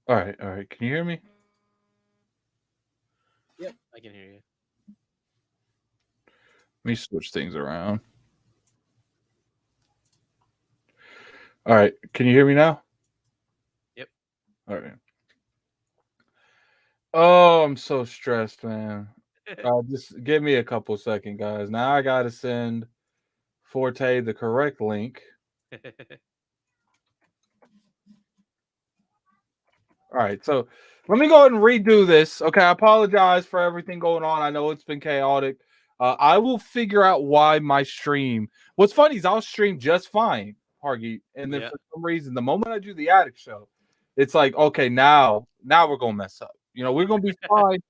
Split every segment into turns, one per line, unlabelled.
All right, all right. Can you hear me?
Yep, I can hear you.
Let me switch things around. All right, can you hear me now?
Yep.
All right. Oh, I'm so stressed, man. Just give me a couple seconds, guys. Now I gotta send Forte the correct link. All right, so let me go ahead and redo this. Okay, I apologize for everything going on. I know it's been chaotic. I will figure out why my stream. What's funny is I'll stream just fine, Hargie, and then
Yeah.
for some reason, the moment I do the attic show, it's like, okay, now we're gonna mess up. We're gonna be fine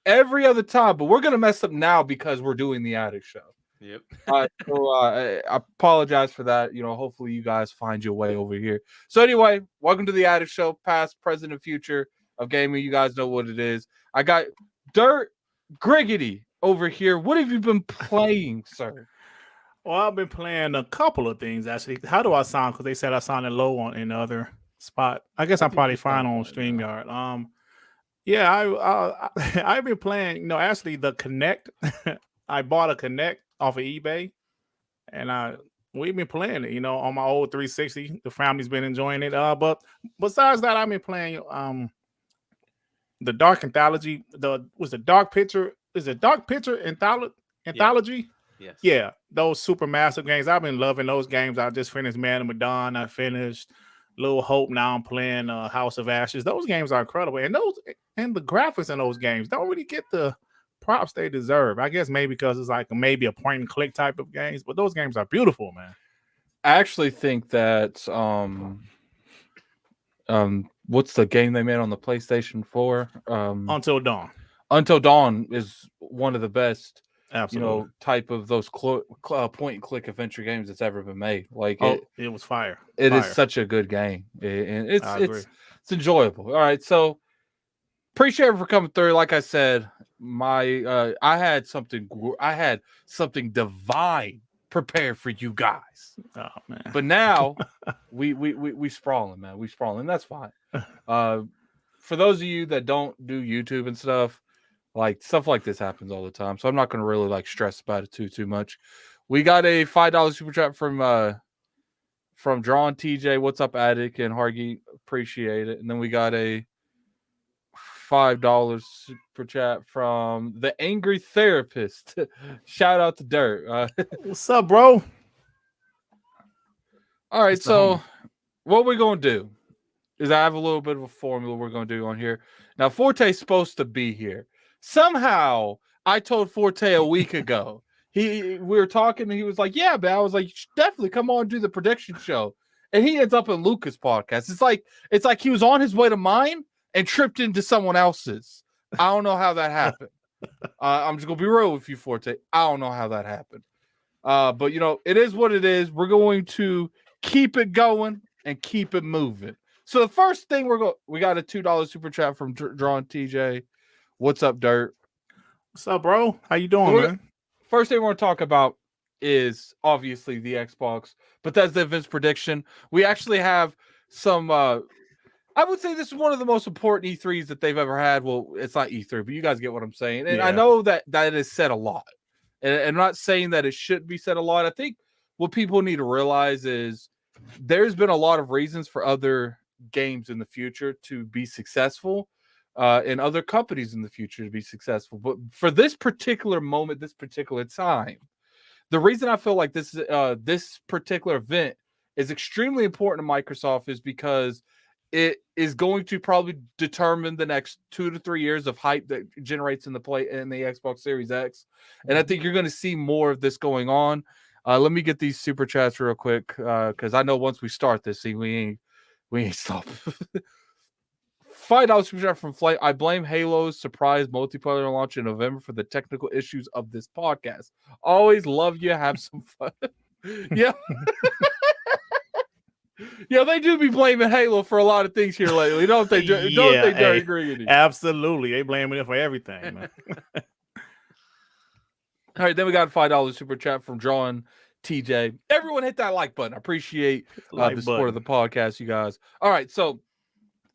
every other time, but we're gonna mess up now because we're doing the attic show.
Yep.
I apologize for that. Hopefully you guys find your way over here. So anyway, welcome to the Attic Show, past, present, and future of gaming. You guys know what it is. I got Dirt Griggity over here. What have you been playing, sir?
Well, I've been playing a couple of things actually. How do I sound? Because they said I sounded low on in the other spot. I guess
I
I'm
think
probably
you
fine
sound
on
fine now.
StreamYard. Yeah, I've been playing. Actually, the Connect. I bought a Connect off of eBay, and we've been playing it. On my old 360. The family's been enjoying it. But besides that, I've been playing the Dark Anthology. The Dark Picture. Is it Dark Picture Anthology?
Yes.
Yeah, those super massive games. I've been loving those games. I just finished Man of Medan. I finished Little Hope. Now I'm playing House of Ashes. Those games are incredible, and the graphics in those games don't really get the props they deserve. I guess maybe because it's like maybe a point and click type of games, but those games are beautiful, man.
I actually think that what's the game they made on the PlayStation 4?
Until Dawn.
Until Dawn is one of the best,
Absolutely.
type of those point and click adventure games that's ever been made. Like
it was fire.
It
fire.
is such a good game, and
I agree.
it's enjoyable. All right, so appreciate it for coming through. Like I said, I had something divine prepared for you guys.
Oh man!
But now we sprawling, man. We sprawling. That's fine. For those of you that don't do YouTube and stuff, like stuff like this happens all the time. So I'm not going to really like stress about it too much. We got a $5 super chat from Drawn TJ. What's up, Attic and Hargie? Appreciate it. And then we got a $5 super chat from the Angry Therapist. Shout out to Dirt.
What's up, bro?
All right, so what we're going to do is I have a little bit of a formula we're going to do on here. Now, Forte's supposed to be here. Somehow, I told Forte a week ago. We were talking, and he was like, "Yeah, man." I was like, "You should definitely come on and do the prediction show." And he ends up in Lucas' podcast. It's like he was on his way to mine and tripped into someone else's. I don't know how that happened. I'm just gonna be real with you, Forte. I don't know how that happened. But it is what it is. We're going to keep it going and keep it moving. So the first thing we got a $2 super chat from Drawn TJ. What's up, Dirt?
What's up, bro? How you doing, man?
First thing we're going to talk about is obviously the Xbox, but that's the event's prediction. We actually have some. I would say this is one of the most important E3s that they've ever had. Well, it's not E3, but you guys get what I'm saying. And I know that is said a lot. And I'm not saying that it should be said a lot. I think what people need to realize is there's been a lot of reasons for other games in the future to be successful, and other companies in the future to be successful. But for this particular moment, this particular time, the reason I feel like this particular event is extremely important to Microsoft is because it is going to probably determine the next 2 to 3 years of hype that generates in the Xbox Series X. And I think you're going to see more of this going on. Let me get these super chats real quick, because I know once we start this, we ain't stopping. $5 super chat from Flight. I blame Halo's surprise multiplayer launch in November for the technical issues of this podcast. Always love you. Have some fun. Yeah. Yeah, they do be blaming Halo for a lot of things here lately, don't they? Don't they, Dirty Griggity?
Absolutely. They blaming it for everything, man.
All right, then we got a $5 super chat from Drawn TJ. Everyone hit that like button. I appreciate the support of the podcast, you guys. All right, so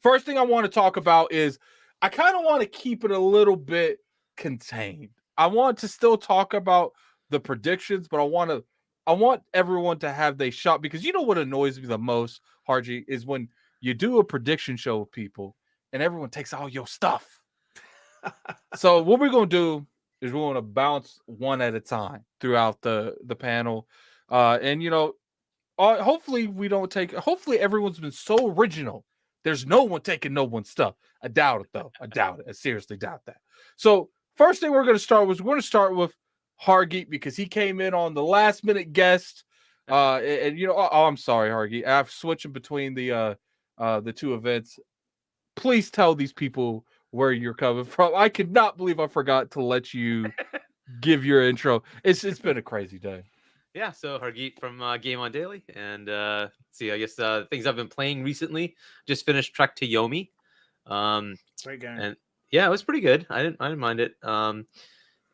first thing I want to talk about is I kind of want to keep it a little bit contained. I want to still talk about the predictions, but I want everyone to have their shot, because you know what annoys me the most, Hargie, is when you do a prediction show with people and everyone takes all your stuff. So what we're gonna do is we're gonna bounce one at a time throughout the panel, and hopefully we don't take. Hopefully everyone's been so original. There's no one taking no one's stuff. I doubt it though. I doubt it. I seriously doubt that. So first thing we're gonna start with Hargeet, because he came in on the last minute guest. I'm sorry, Hargie. I'm switching between the two events. Please tell these people where you're coming from. I could not believe I forgot to let you give your intro. It's been a crazy day.
Yeah, so Hargeet from Game On Daily, and see, I guess things I've been playing recently. Just finished Trek to Yomi.
Great game.
And yeah, it was pretty good. I didn't mind it.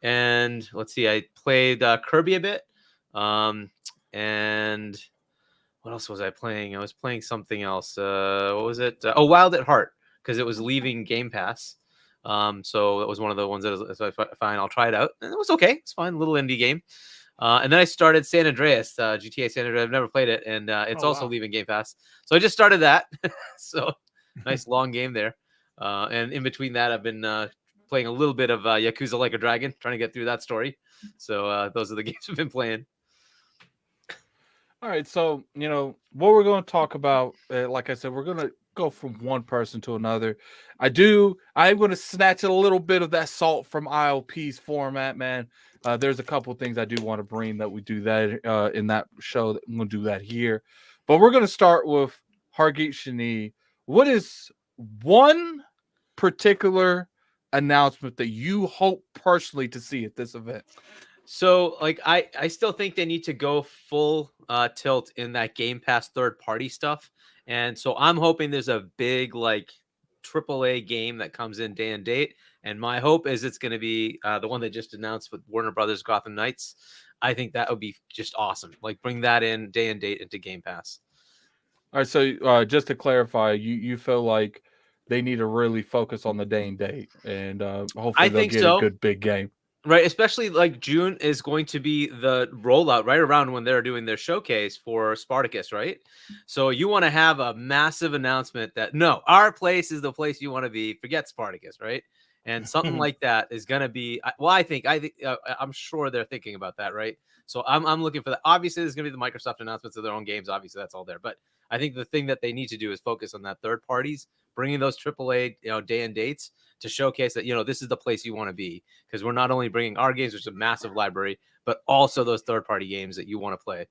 And let's see, I played Kirby a bit. And what else was I playing? I was playing something else. What was it? Wild at Heart, because it was leaving Game Pass. So that was one of the ones that was fine. I'll try it out, and it was okay. It's fine, little indie game. And then I started San Andreas, GTA San Andreas. I've never played it, and it's also leaving Game Pass. So I just started that. So nice long game there. And in between that, I've been playing a little bit of Yakuza Like a Dragon, trying to get through that story. So those are the games I've been playing.
All right, so what we're going to talk about. Like I said, we're going to go from one person to another. I'm going to snatch a little bit of that salt from ILP's format, man. There's a couple things I do want to bring that we do that in that show. I'm going to do that here, but we're going to start with Hargeet Chani. What is one particular announcement that you hope personally to see at this event?
So, like, I still think they need to go full tilt in that Game Pass third-party stuff. And so I'm hoping there's a big, like, AAA game that comes in day and date. And my hope is it's going to be the one they just announced with Warner Brothers Gotham Knights. I think that would be just awesome. Like, bring that in day and date into Game Pass.
All right, so just to clarify, you feel like they need to really focus on the day and date, and hopefully they'll get a good big game.
Right, especially like June is going to be the rollout right around when they're doing their showcase for Spartacus, right? So you want to have a massive announcement that no, our place is the place you want to be. Forget Spartacus, right? And something like that is going to be. Well, I think I'm sure they're thinking about that, right? So I'm looking for that. Obviously, there's going to be the Microsoft announcements of their own games. Obviously, that's all there. But I think the thing that they need to do is focus on that third parties, bringing those AAA day and dates to showcase that this is the place you want to be, because we're not only bringing our games, which is a massive library, but also those third-party games that you want to play.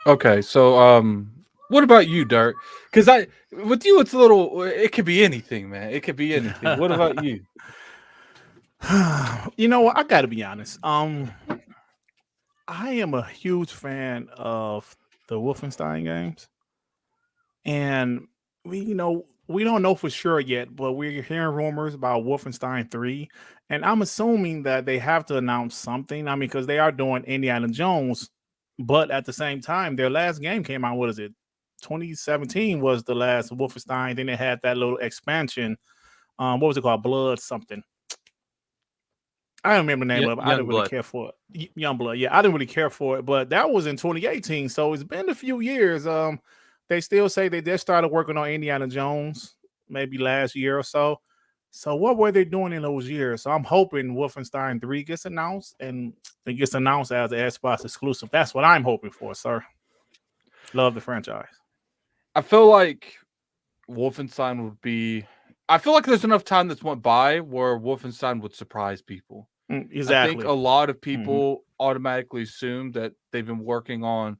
Okay, so what about you, Dirk? Because with you, it could be anything, man. It could be anything. What about you?
You know what? I got to be honest. I am a huge fan of the Wolfenstein games, and we don't know for sure yet, but we're hearing rumors about Wolfenstein 3, and I'm assuming that they have to announce something. I mean, because they are doing Indiana Jones, but at the same time, their last game came out. What is it? 2017 was the last Wolfenstein. Then they had that little expansion. What was it called? Blood something. I don't remember the name of it. I didn't really care for it. Youngblood. Yeah, I didn't really care for it, but that was in 2018. So it's been a few years. They still say they just started working on Indiana Jones maybe last year or so. So what were they doing in those years? So I'm hoping Wolfenstein 3 gets announced, and it gets announced as an Xbox exclusive. That's what I'm hoping for, sir. Love the franchise.
I feel like Wolfenstein would be... I feel like there's enough time that's went by where Wolfenstein would surprise people.
Exactly.
I think a lot of people automatically assume that they've been working on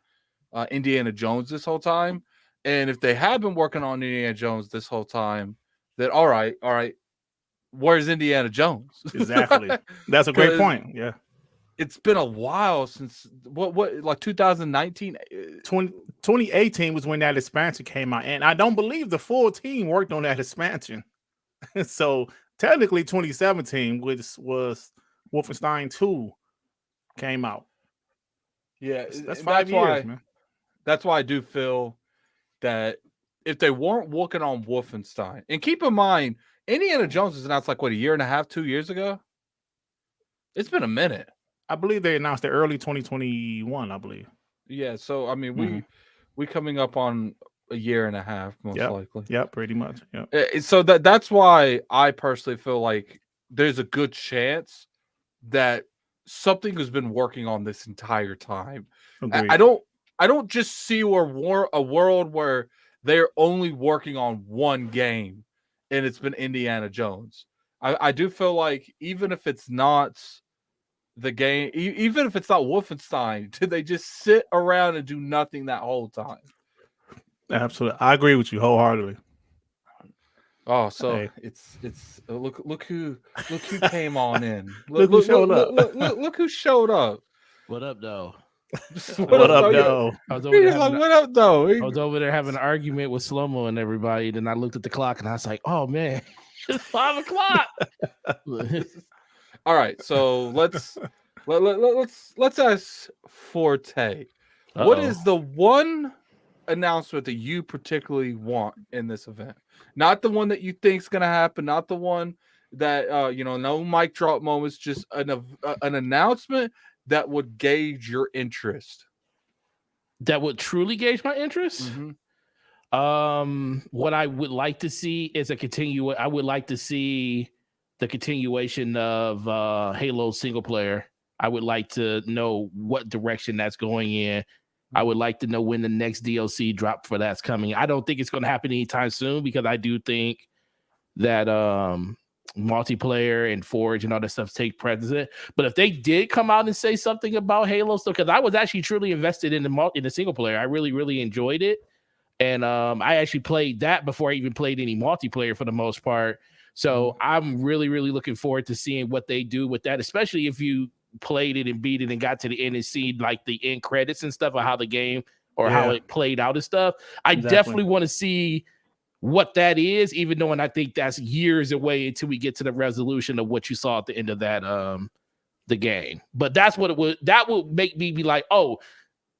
Indiana Jones this whole time. And if they have been working on Indiana Jones this whole time, then all right, where's Indiana Jones?
Exactly. That's a great point. Yeah.
It's been a while since like 2019?
2018 was when that expansion came out. And I don't believe the full team worked on that expansion. So technically 2017, which was Wolfenstein 2, came out.
Yeah,
that's 5 years, man.
That's why I do feel that if they weren't working on Wolfenstein, and keep in mind, Indiana Jones was announced like what, a year and a half, 2 years ago. It's been a minute.
I believe they announced it early 2021. I believe.
Yeah, so I mean, we coming up on a year and a half, most likely.
Yeah, pretty much. Yeah.
So that's why I personally feel like there's a good chance that something has been working on this entire time. I don't just see a world where they're only working on one game and it's been Indiana Jones. I do feel like even if it's not the game, even if it's not Wolfenstein, did they just sit around and do nothing that whole time?
Absolutely. I agree with you wholeheartedly.
Oh, so it's look who came on in.
Look who showed up.
Look who showed up.
What up, though?
What up, though?
What up, though?
I was over there having an argument with Slow-Mo and everybody. Then I looked at the clock and I was like, "Oh man, it's 5 o'clock."
All right, so let's ask Forte. What is the one announcement that you particularly want in this event? Not the one that you think is going to happen, not the one that no mic drop moments, just an announcement that would gauge your interest.
That would truly gauge my interest. What I would like to see is I would like to see the continuation of Halo single player. I would like to know what direction that's going in. I would like to know when the next DLC drop for that's coming. I don't think it's going to happen anytime soon because I do think that multiplayer and Forge and all that stuff take precedent. But if they did come out and say something about Halo stuff, because I was actually truly invested in the single player. I really, really enjoyed it. And I actually played that before I even played any multiplayer for the most part. So I'm really, really looking forward to seeing what they do with that, especially if you played it and beat it and got to the end and see like the end credits and stuff, or how the game or how it played out and stuff. I definitely want to see what that is, even though, and I think that's years away until we get to the resolution of what you saw at the end of that the game. But that's what that would make me be like, oh,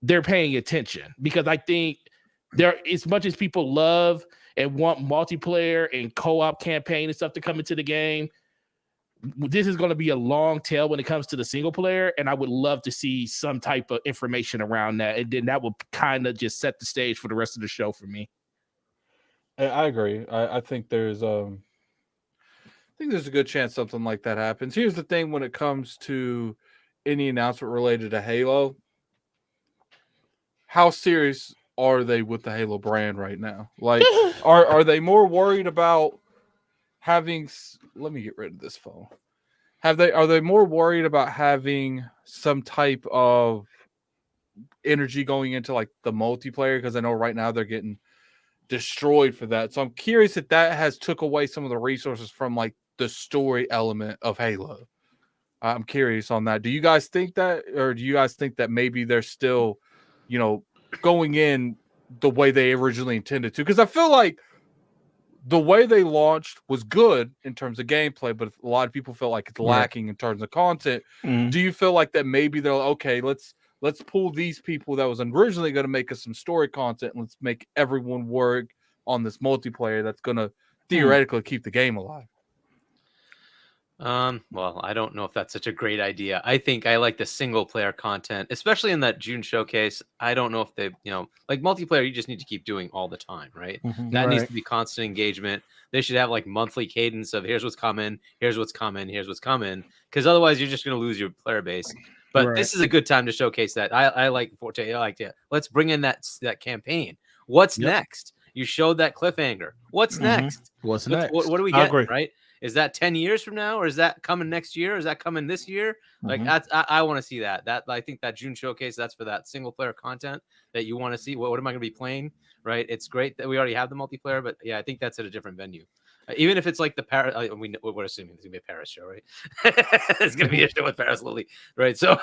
they're paying attention, because I think there, as much as people love and want multiplayer and co-op campaign and stuff to come into the game, this is going to be a long tail when it comes to the single player, and I would love to see some type of information around that, and then that will kind of just set the stage for the rest of the show for me.
I agree. I think there's a good chance something like that happens. Here's the thing: when it comes to any announcement related to Halo, how serious are they with the Halo brand right now? Like, are they more worried about having? Let me get rid of this phone. Are they more worried about having some type of energy going into like the multiplayer? Because I know right now they're getting destroyed for that. So I'm curious if that has took away some of the resources from like the story element of Halo. I'm curious on that. Do you guys think that, or do you guys think that maybe they're still, going in the way they originally intended to? Because I feel like the way they launched was good in terms of gameplay, but a lot of people feel like it's lacking in terms of content. Do you feel like that maybe they're like, okay, let's pull these people that was originally going to make us some story content, and let's make everyone work on this multiplayer that's going to theoretically keep the game alive?
Well, I don't know if that's such a great idea. I think I like the single player content, especially in that June showcase. I don't know if they, like multiplayer, you just need to keep doing all the time, right? That needs to be constant engagement. They should have like monthly cadence of here's what's coming, here's what's coming, here's what's coming, because otherwise you're just going to lose your player base. But this is a good time to showcase that. I like Forte. I like it. Let's bring in that campaign. What's next? You showed that cliffhanger. What's next?
What's next?
What do we get? Right? Is that 10 years from now, or is that coming next year? Is that coming this year? Like I want to see that. I think that June showcase, that's for that single player content that you want to see. What am I going to be playing? Right? It's great that we already have the multiplayer, but yeah, I think that's at a different venue. Even if it's like the Paris, we're assuming it's gonna be a Paris show, right? It's gonna be a show with Paris Lily, right? So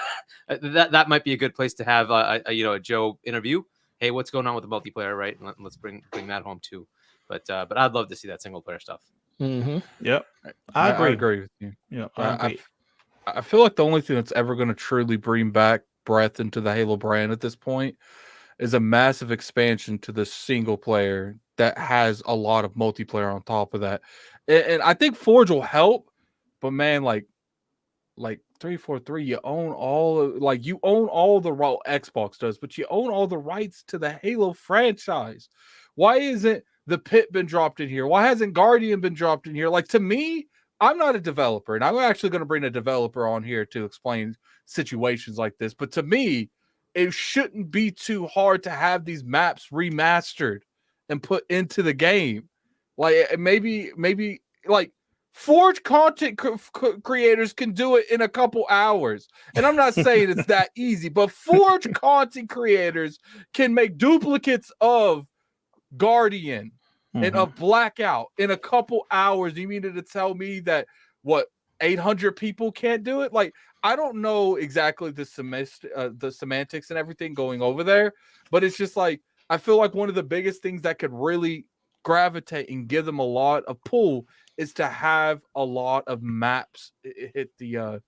that might be a good place to have a Joe interview. Hey, what's going on with the multiplayer, right? Let's bring that home too. But I'd love to see that single player stuff.
Yep, I agree
with you.
Yeah,
I feel like the only thing that's ever going to truly bring back breath into the Halo brand at this point is a massive expansion to the single player that has a lot of multiplayer on top of that. And I think Forge will help, but man, like 343, you own you own all the Xbox does, but you own all the rights to the Halo franchise. Why isn't the Pit been dropped in here? Why hasn't Guardian been dropped in here? Like, to me, I'm not a developer, and I'm actually going to bring a developer on here to explain situations like this. But to me, it shouldn't be too hard to have these maps remastered and put into the game. Like, maybe like Forge content creators can do it in a couple hours. And I'm not saying it's that easy, but Forge content creators can make duplicates of Guardian and of Blackout in a couple hours. You mean to tell me that 800 people can't do it? Like, I don't know exactly the semantics and everything going over there, but it's just like, I feel like one of the biggest things that could really gravitate and give them a lot of pull is to have a lot of maps hit the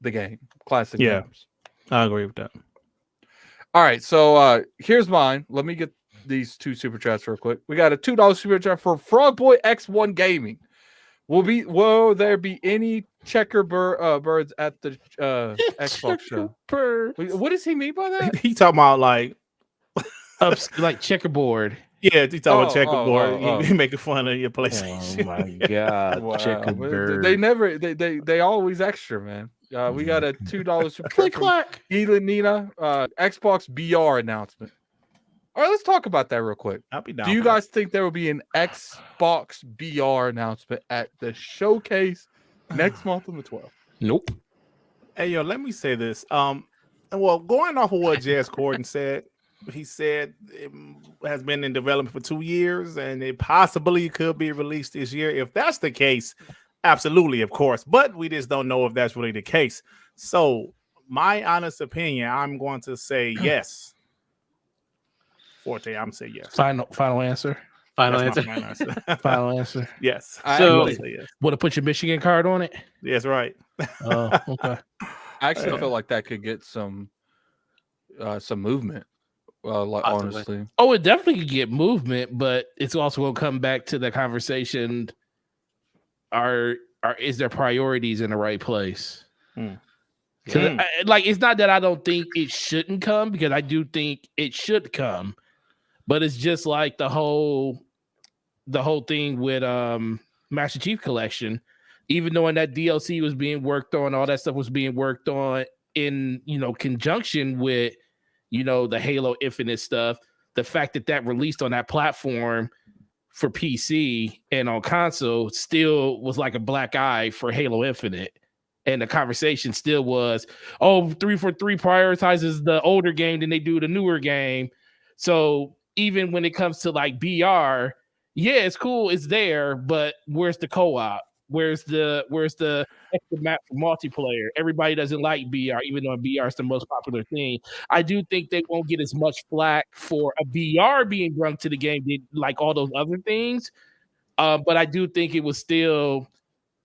game, classic games.
I agree with that.
All right, so here's mine. Let me get these two super chats real quick. We got a $2 super chat for Frogboy X1 Gaming. Will there be any birds at the Xbox show? What does he mean by that?
He talking about like
checkerboard.
Yeah, he talking about checkerboard. He making fun of your PlayStation.
Oh my god,
wow.
checkerboard.
They always extra, man. We got a $2 super
click
from
clack.
Nina, Xbox BR announcement. All right, let's talk about that real quick.
I'll be down.
Do you guys think there will be an Xbox BR announcement at the showcase next month on the 12th?
Nope.
Hey, yo, let me say this. Well, going off of what Jez Corden said, he said it has been in development for 2 years and it possibly could be released this year. If that's the case, absolutely, of course. But we just don't know if that's really the case. So, my honest opinion, I'm going to say yes. Forte, I'm gonna say yes.
Final answer.
Final
That's
answer.
my final answer.
Final answer.
Yes.
So-
I say yes.
Want to put your Michigan card on it?
Yes, right.
Oh, okay.
I actually feel like that could get some movement. Honestly,
Oh, it definitely could get movement, but it's also going to come back to the conversation. Is their priorities in the right place? It's not that I don't think it shouldn't come, because I do think it should come, but it's just like the whole thing with Master Chief Collection. Even though that DLC was being worked on, all that stuff was being worked on in conjunction with the Halo Infinite stuff. The fact that released on that platform for PC and on console still was like a black eye for Halo Infinite. And the conversation still was, 343 prioritizes the older game than they do the newer game. So even when it comes to like BR, yeah, it's cool, it's there, but where's the co-op? Where's the extra map for multiplayer? Everybody doesn't like BR, even though BR is the most popular thing. I do think they won't get as much flack for a BR being brought to the game like all those other things. But I do think it will still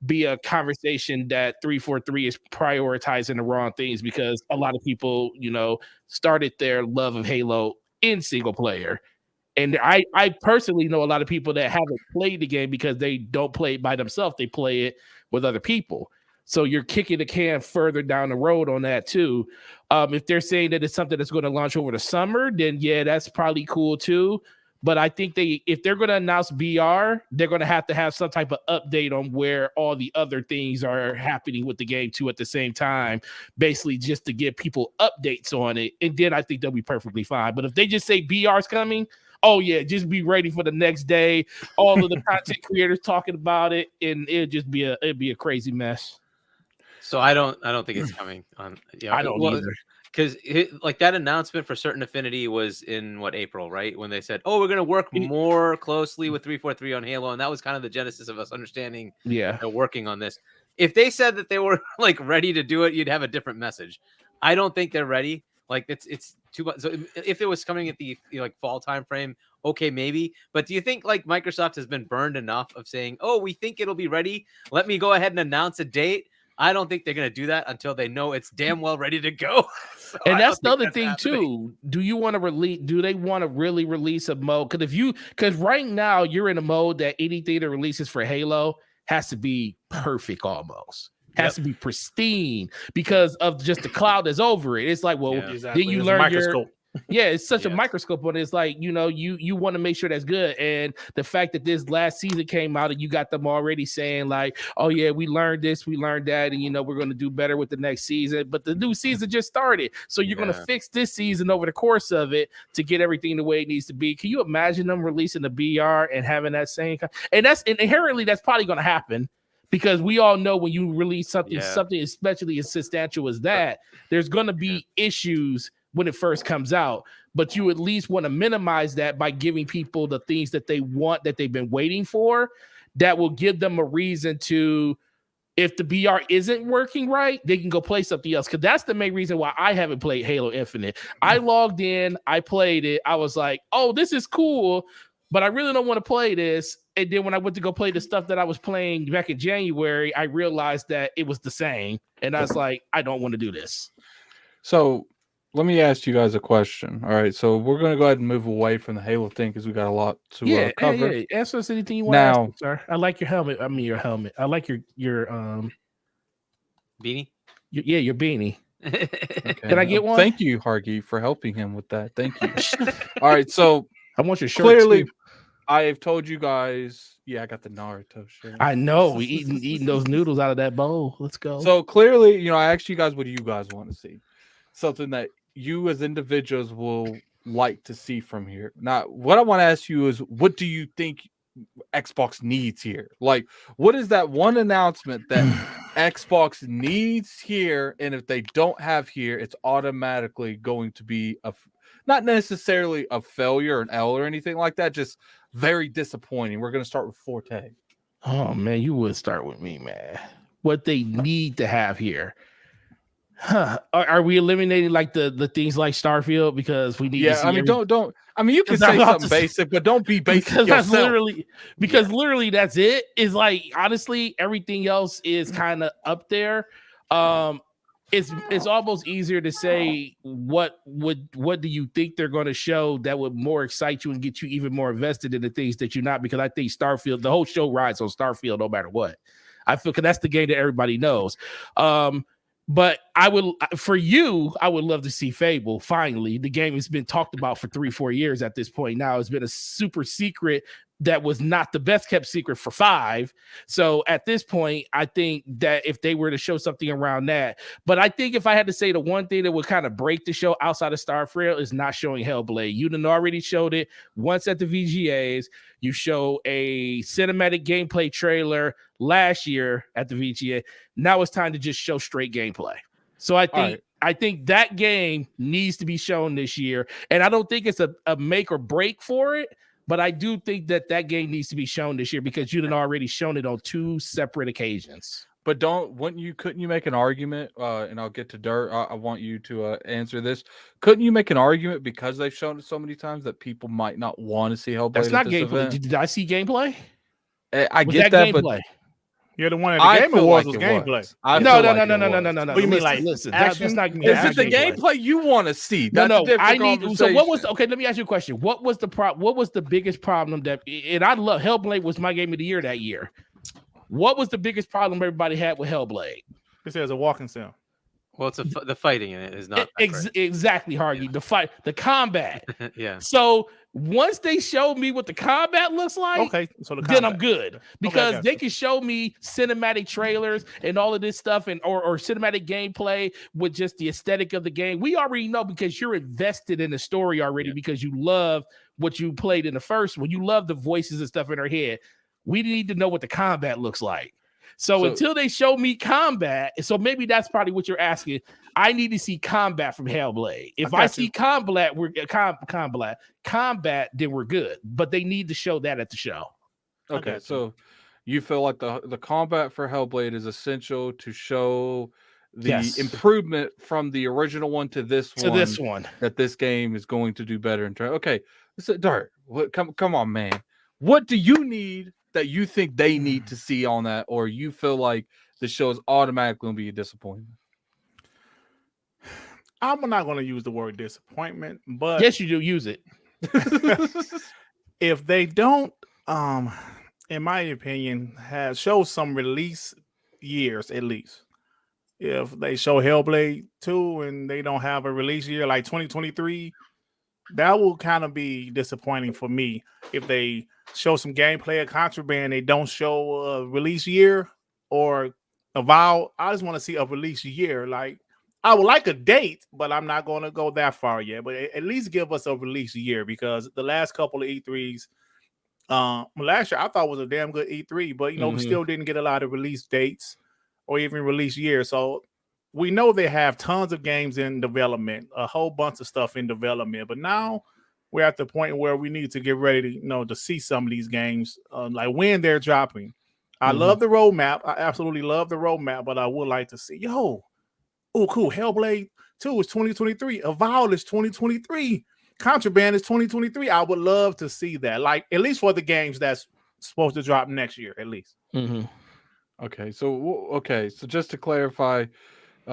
be a conversation that 343 is prioritizing the wrong things, because a lot of people, started their love of Halo in single player. And I personally know a lot of people that haven't played the game because they don't play it by themselves. They play it with other people. So you're kicking the can further down the road on that too. If they're saying that it's something that's going to launch over the summer, then yeah, that's probably cool too. But I think if they're going to announce BR, they're going to have some type of update on where all the other things are happening with the game too at the same time, basically just to give people updates on it. And then I think they'll be perfectly fine. But if they just say BR's coming, oh yeah, just be ready for the next day. All of the content creators talking about it, and it'd be a crazy mess.
So I don't think it's coming on.
I don't either.
Because like that announcement for Certain Affinity was in April, right? When they said, we're going to work more closely with 343 on Halo. And that was kind of the genesis of us understanding they're working on this. If they said that they were like ready to do it, you'd have a different message. I don't think they're ready. Like it's too much. So if it was coming at the fall time frame, okay, maybe. But do you think like Microsoft has been burned enough of saying, we think it'll be ready, let me go ahead and announce a date? I don't think they're gonna do that until they know it's damn well ready to go. So
And
I
that's the
don't
other
think
thing
that's happening.
too. Do you want to release? Do they want to really release a mode? Because right now you're in a mode that anything that releases for Halo has to be perfect, almost has to be pristine because of just the cloud that's over it. It's like, well,
Yeah.
Exactly.
then you
It's a
learn
microscope.
it's such a
Yes.
microscope, but it's like, you want to make sure that's good. And the fact that this last season came out and you got them already saying like, oh yeah, we learned this, we learned that, and we're going to do better with the next season. But the new season just started, so you're going to fix this season over the course of it to get everything the way it needs to be. Can you imagine them releasing the BR and having that same and that's inherently that's probably going to happen. Because we all know when you release something especially as substantial as that, there's going to be issues when it first comes out, but you at least want to minimize that by giving people the things that they want, that they've been waiting for, that will give them a reason to, if the BR isn't working right, they can go play something else. Because that's the main reason why I haven't played Halo Infinite. I logged in, I played it, I was like, oh, this is cool, but I really don't want to play this. And then when I went to go play the stuff that I was playing back in January, I realized that it was the same. And I was like, I don't want to do this.
So let me ask you guys a question. All right, so we're going to go ahead and move away from the Halo thing because we got a lot to cover.
Yeah. Ask us anything you want to
Now,
ask me, sir. I like your helmet. I mean, your helmet. I like your
beanie.
Your beanie.
okay.
Can I get one?
Thank you, Hargie, for helping him with that. Thank you. All right, so
I want your shirt.
Clearly,
too.
I have told you guys. Yeah, I got the Naruto shirt.
I know. We eating those noodles out of that bowl. Let's go.
So clearly, I asked you guys, what do you guys want to see? Something that you as individuals will like to see from here. Now, what I want to ask you is, what do you think Xbox needs here? Like, what is that one announcement that Xbox needs here? And if they don't have here, it's automatically going to be not necessarily a failure, an L or anything like that, just very disappointing. We're going to start with Forte.
Oh man, you would start with me, man. What they need to have here. Huh. Are we eliminating like the things like Starfield because we need to see
don't. I mean, you can say something basic, but don't be basic
because
yourself.
literally that's it. Is like honestly, everything else is kind of up there. It's almost easier to say what do you think they're going to show that would more excite you and get you even more invested in the things that you're not, because I think Starfield, the whole show rides on Starfield no matter what. I feel, because that's the game that everybody knows. But I would love to see Fable. Finally, the game has been talked about for 3-4 years at this point. Now it's been a super secret that was not the best kept secret for 5. So at this point, I think that if they were to show something around that, but I think if I had to say the one thing that would kind of break the show outside of Starfield is not showing Hellblade. You done already showed it once at the VGAs. You show a cinematic gameplay trailer last year at the VGA. Now it's time to just show straight gameplay. So I think that game needs to be shown this year. And I don't think it's a make or break for it, but I do think that game needs to be shown this year because you done already shown it on 2 separate occasions.
But couldn't you make an argument? And I'll get to Dirt. I want you to answer this. Couldn't you make an argument because they've shown it so many times that people might not want to see Hellblade?
That's not
at this
gameplay.
event?
Did I see gameplay?
I get that, but
you're the one at the Game Awards was gameplay.
No.
What do you mean, like
listen?
action?
That's not.
Is it the gameplay you want to see? That's
No.
a different
I need. So what was?
conversation.
Okay, let me ask you a question. What was the What was the biggest problem that? And I love Hellblade was my game of the year that year. What was the biggest problem everybody had with Hellblade?
It says a walking sim.
Well, it's the fighting in it is not
Exactly, Hargie. The combat.
Yeah.
So once they showed me what the combat looks like,
Okay, so
then I'm good, because
Okay,
they can show me cinematic trailers and all of this stuff, and or cinematic gameplay with just the aesthetic of the game. We already know because you're invested in the story already, because you love what you played in the first one. You love the voices and stuff in our head. We need to know what the combat looks like. So until they show me combat, so maybe that's probably what you're asking. I need to see combat from Hellblade. If I see combat, then we're good. But they need to show that at the show.
Okay, so you feel like the combat for Hellblade is essential to show the improvement from the original one to this one. That this game is going to do better. Okay, Dart, come on, man. What do you need that you think they need to see on that, or you feel like the show is automatically going to be a disappointment?
I'm not going to use the word disappointment, but
Yes, you do use it.
if they don't, in my opinion, show some release years at least. If they show Hellblade 2 and they don't have a release year like 2023, that will kind of be disappointing for me. If they show some gameplay of Contraband, they don't show a release year or a Avowed. I just want to see a release year. Like, I would like a date, but I'm not going to go that far yet. But at least give us a release year, because the last couple of E3s, last year I thought was a damn good E3, but we still didn't get a lot of release dates or even release years. So we know they have tons of games in development, a whole bunch of stuff in development. But now we're at the point where we need to get ready to see some of these games, like when they're dropping. I love the roadmap. I absolutely love the roadmap, but I would like to see, oh, cool. Hellblade 2 is 2023. Avowed is 2023. Contraband is 2023. I would love to see that, like, at least for the games that's supposed to drop next year, at least.
Okay, so just to clarify,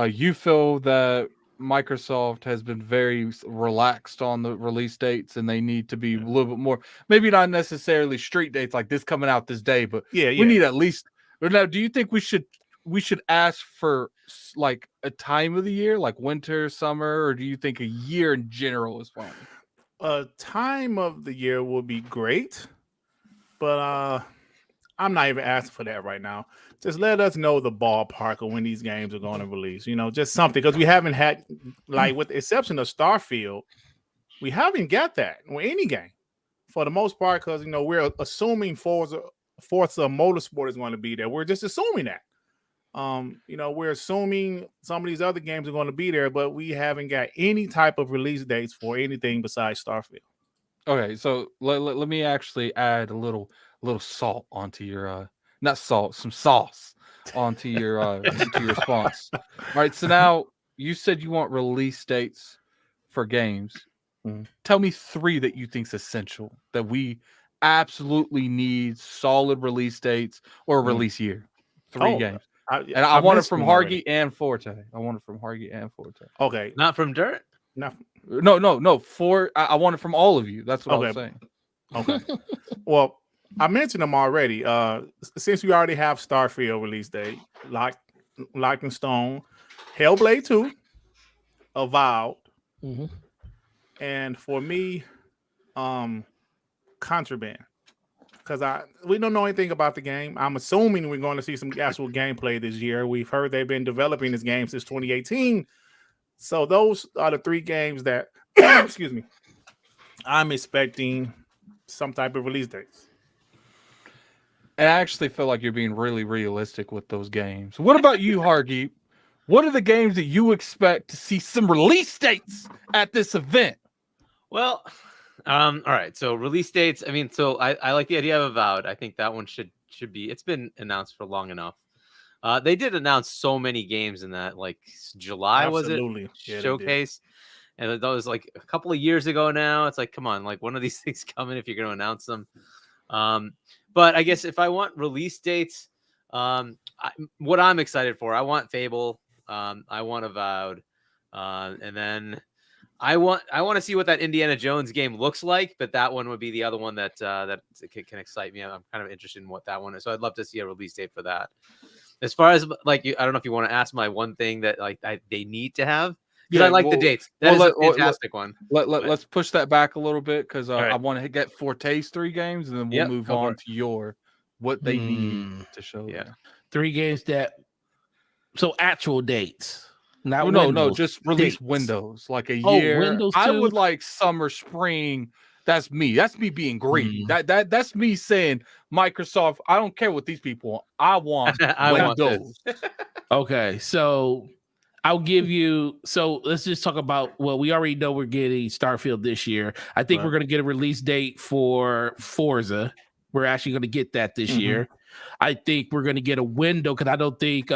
you feel that Microsoft has been very relaxed on the release dates, and they need to be a little bit more, maybe not necessarily street dates like this coming out this day, but we need at least. Now, do you think we should ask for like a time of the year, like winter, summer, or do you think a year in general is fine?
A time of the year would be great, but I'm not even asking for that right now. Just let us know the ballpark of when these games are going to release. Just something, because we haven't had, like, with the exception of Starfield, we haven't got that with any game for the most part, because we're assuming Forza Motorsport is going to be there. We're just assuming that. We're assuming some of these other games are going to be there, but we haven't got any type of release dates for anything besides Starfield.
Okay, so let me actually add a little salt onto your not salt, some sauce onto your response. All right, so now you said you want release dates for games. Tell me 3 that you think's essential, that we absolutely need solid release dates or release year. 3 games. I want it from Hargie and Forte. Okay.
Not from Dirt?
No.
I
want it from all of you. That's what I'm saying.
Okay. Well, I mentioned them already. Since we already have Starfield release date, Locked in Stone, Hellblade 2, Avowed, and for me, Contraband. Because we don't know anything about the game. I'm assuming we're going to see some actual gameplay this year. We've heard they've been developing this game since 2018. So those are the 3 games that, excuse me, I'm expecting some type of release dates.
And I actually feel like you're being really realistic with those games. What about you, Hargie? What are the games that you expect to see some release dates at this event?
Well, all right. So release dates. I mean, so I like the idea of Avowed. I think that one should be. It's been announced for long enough. They did announce so many games in that, like July
Absolutely.
Was it showcase, and that was like a couple of years ago now. It's like, come on, like one of these things coming if you're going to announce them. But I guess if I want release dates, what I'm excited for, I want Fable, I want Avowed, and then I want to see what that Indiana Jones game looks like. But that one would be the other one that can excite me. I'm kind of interested in what that one is. So I'd love to see a release date for that. As far as like, I don't know if you want to ask my one thing that like they need to have. Because I like the dates. That is a fantastic one.
Let's push that back a little bit, because I want to get Forte's 3 games, and then we'll move on to what they need to show.
Yeah,
3 games so actual dates.
No, just release windows, like a year.
Windows
I
too?
would like summer, spring. That's me. That's me being greedy. That's me saying, Microsoft, I don't care what these people want. I want windows.
Okay, so I'll give you. So let's just talk about. Well, we already know we're getting Starfield this year. I think we're going to get a release date for Forza. We're actually going to get that this year. I think we're going to get a window, because I don't think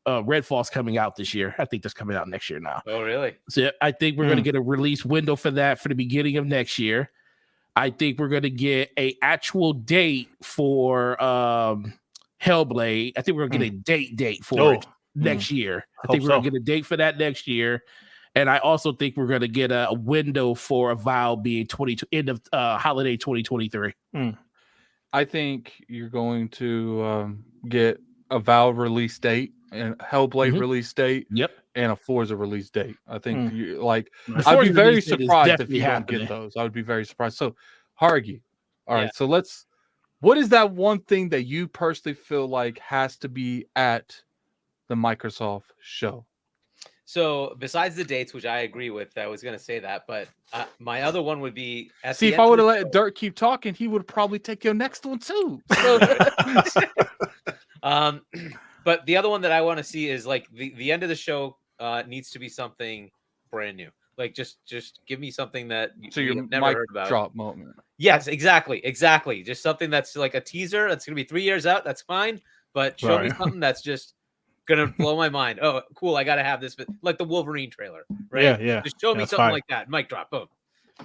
Redfall's coming out this year. I think that's coming out next year now.
Oh, really?
So I think we're going to get a release window for that for the beginning of next year. I think we're going to get a actual date for Hellblade. I think we're gonna get a date for it next year. I think we're gonna get a date for that next year. And I also think we're gonna get a window for a Avowed being end of holiday 2023.
I think you're going to get a Avowed release date and Hellblade release date.
Yep.
And a Forza release date. I think
The
I'd
Forza
be very
release date is
surprised if you
definitely
don't
happening.
get those. I would be very surprised. So, Hargie, all right. So what is that one thing that you personally feel like has to be at the Microsoft show?
So besides the dates, which I agree with, I was going to say that, but my other one would be
if I would have let Dirk keep talking, he would probably take your next one too. So,
but the other one that I want to see is like the end of the show needs to be something brand new. Like just give me something that you've never heard about.
Drop moment.
Yes, exactly. Just something that's like a teaser. That's going to be 3 years out. That's fine. But show me something that's just going to blow my mind. Oh, cool. I got to have this. But like the Wolverine trailer, right?
Yeah.
Just show me something like that. Mic drop. Boom.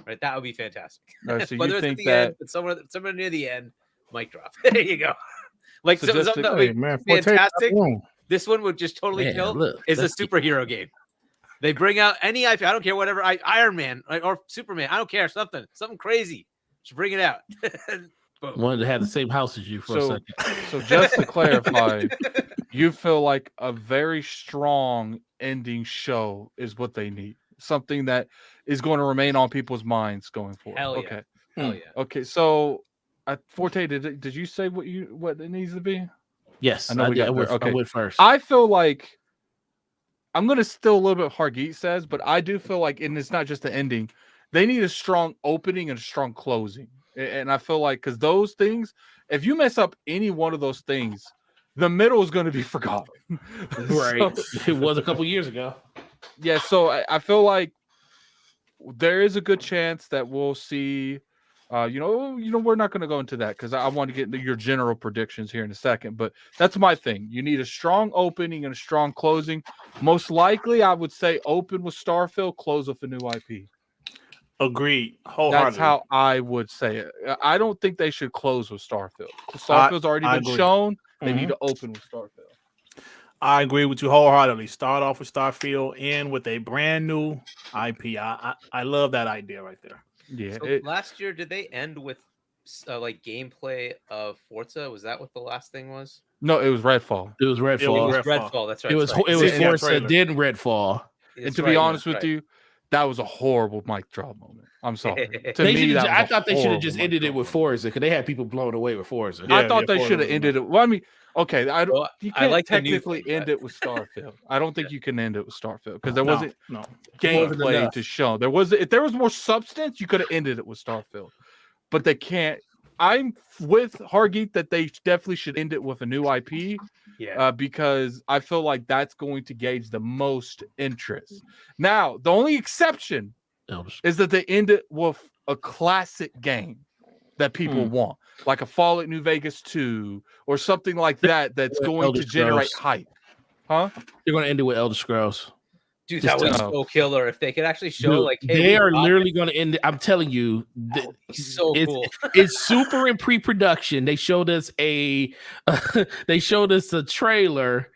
Right. That would be fantastic.
Right, so
Whether
you
it's
think
at the end, but somewhere near the end, mic drop. There you go. Like
So
something that would be fantastic. This one would just totally kill. Is a superhero game. They bring out any IP. I don't care, whatever. Iron Man or Superman. I don't care. Something crazy. Just bring it out.
Wanted to have the same house as you for a second.
So just to clarify, you feel like a very strong ending show is what they need. Something that is going to remain on people's minds going forward.
Hell yeah.
Okay.
Hell yeah.
Okay. So Forte, did you say what it needs to be?
Yes,
I know I
went first.
I feel like I'm going to still a little bit what Hargeet says, but I do feel like, and it's not just the ending, they need a strong opening and a strong closing. And I feel like, because those things, if you mess up any one of those things, the middle is going to be forgotten.
Right. It was a couple years ago.
Yeah. So I feel like there is a good chance that we'll see, we're not going to go into that because I want to get into your general predictions here in a second, but that's my thing. You need a strong opening and a strong closing. Most likely, I would say open with Starfield, close with a new IP.
Agreed.
That's how I would say it. I don't think they should close with Starfield. Starfield's already been shown. They need to open with Starfield.
I agree with you wholeheartedly. Start off with Starfield, end with a brand new IP. I love that idea right there.
Yeah.
So last year, did they end with like gameplay of Forza? Was that what the last thing was?
No, it was Redfall.
It was Redfall.
Redfall. That's right.
It was Forza, then Redfall.
And to be honest with you, that was a horrible mic drop moment. I'm sorry.
I thought they should have just ended it with Forza because they had people blown away with Forza.
I thought they should have ended it. Well, I mean, okay, you can't technically end it with Starfield. I don't think you can end it with Starfield because there wasn't gameplay to show. If there was more substance, you could have ended it with Starfield. But they can't. I'm with Hargeet that they definitely should end it with a new IP.
Yeah.
Because I feel like that's going to gauge the most interest. Now, the only exception is that they end it with a classic game that people want, like a Fallout New Vegas 2 or something like that. That's going to generate hype. Huh?
They're going to end it with Elder Scrolls.
Dude, that was so killer. If they could actually show, like, hey,
they are literally going to end it. I'm telling you,
so cool.
It's super in pre-production. They showed us a trailer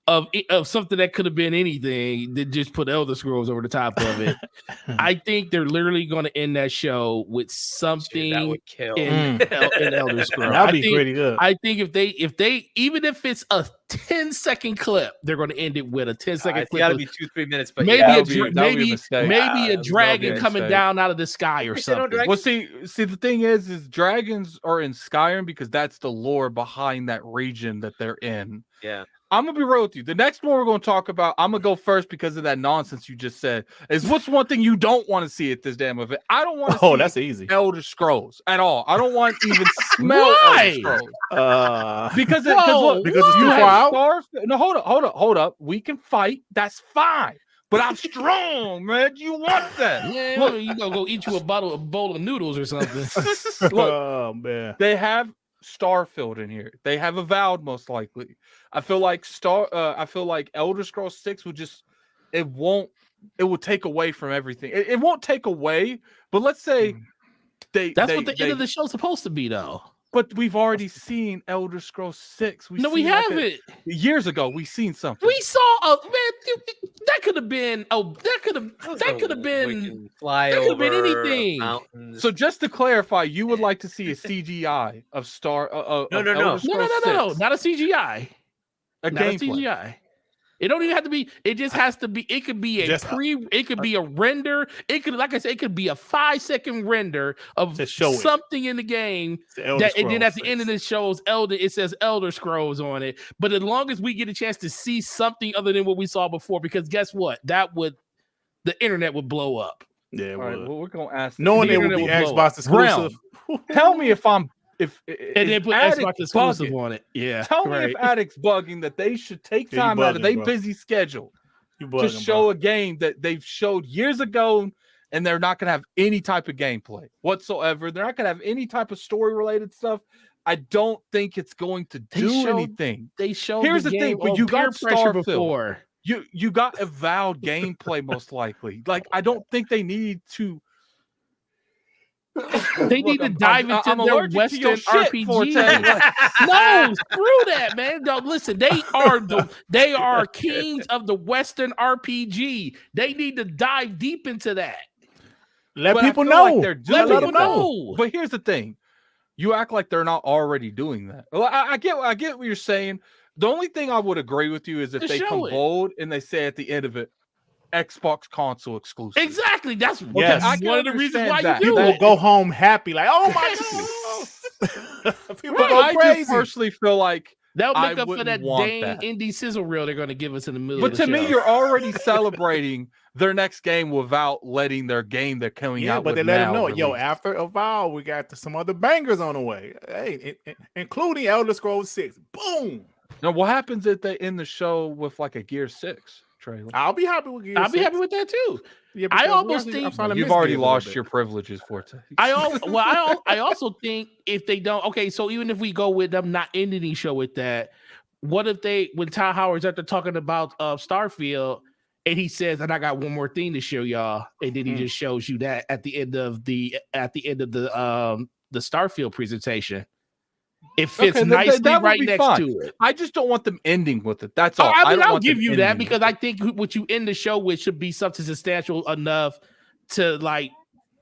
of something that could have been anything. They just put Elder Scrolls over the top of it. I think they're literally going to end that show with something
that would kill.
in Elder Scrolls.
That'd be pretty good.
I think if they even if it's a 10-second clip, they're going to end it with a 10-second clip. It's
got to be 2-3 minutes, but
maybe a dragon coming down out of the sky or something.
Well, see, the thing is dragons are in Skyrim because that's the lore behind that region that they're in.
Yeah.
I'm gonna be real with you. The next one we're gonna talk about, I'm gonna go first because of that nonsense you just said. Is what's one thing you don't want to see at this damn event? I don't want to.
Oh, that's easy.
Elder Scrolls at all. I don't want to even smell Elder Scrolls. Because it's too far out. No, hold up. We can fight. That's fine. But I'm strong, man. You want that?
Yeah, look, you gonna go eat you a bowl of noodles or something.
Look,
oh man,
they have Starfield in here. They have Avowed most likely. I feel like Elder Scrolls 6 would it will take away from everything. It won't take away, but let's say
that's what the end of the show's supposed to be though.
But we've already seen Elder Scrolls 6.
No, we haven't.
Years ago, we seen something.
We saw that could have been that could have been anything.
Mountains.
So just to clarify, you would like to see a CGI of
No.
Elder Scrolls
No,
6,
not a CGI.
a
Not a
gameplay.
CGI. It don't even have to be. It just has to be. It could be it could be a render. It could, like I said, it could be a 5-second render of
To show it.
something in the game.
The Elder
And then at the
Scrolls
end of
6.
it shows it says Elder Scrolls on it. But as long as we get a chance to see something other than what we saw before, because guess what? The internet would blow up.
Yeah, it
All right,
would.
well, we're gonna ask.
Knowing
the
it would be
internet would blow
Xbox exclusive.
Tell me if I'm
And then put
Addict's
Xbox exclusive
bugging.
on it. Yeah.
Tell me
right.
if Addict's bugging that they should take
Yeah, you
time out of
bugging,
their
bro.
busy schedule
You
to
bugging,
show
bro.
a game that they've showed years ago, and they're not going to have any type of gameplay whatsoever. They're not going to have any type of story related stuff. I don't think it's going to
They
do
showed-
anything.
They showed
Here's the
game
thing, but
on
you
peer
got
pressure
Starfield.
before.
You got avowed gameplay most likely. Like I don't think they need to.
They need to dive into
I'm
their
allergic to your
Western
shit, Forte.
RPG. No, screw that, man. Don't listen. They are kings of the Western RPG. They need to dive deep into that.
Let
But I
people
feel
know.
like they're doing
Let
it,
them
though.
know.
But here's the thing: you act like they're not already doing that. Well, I get what you're saying. The only thing I would agree with you is if
To
they
show
come
it.
bold and they say at the end of it, Xbox console exclusive.
Exactly. That's
Yes.
I can
one of the reasons why
understand that.
you do
People will
it.
go home happy, like, oh my god. People
But
go
I
crazy.
just personally feel like.
They'll
I
make up for
wouldn't
that
want
dang
that.
indie sizzle reel they're going to give us in the middle
But
of the
to me,
show.
you're already celebrating their next game without letting their game they're coming
Yeah,
out
but
with
they let
now
them know, yo,
release.
after a while, we got some other bangers on the way. Hey, including Elder Scrolls 6. Boom.
Now, what happens if they end the show with like a Gear 6 trailer?
I'll be happy with Gears
I'll be
6.
happy with that too.
Yeah,
I
because
almost
I'm
think
starting to
You've
miss
already
Gears a little
lost
bit.
your privileges, Forte.
I also think if they don't, okay, so even if we go with them not ending the show with that, what if when Ty Howard's after talking about Starfield and he says, and I got one more thing to show y'all, and then he just shows you that at the end of the Starfield presentation. It fits
Okay,
nicely
that would
right
be
next
fine.
to it.
I just don't want them ending with it. That's all.
I mean,
don't
I'll
want them
give you that
ending
because
with
I think what you end the show with should be something substantial enough to like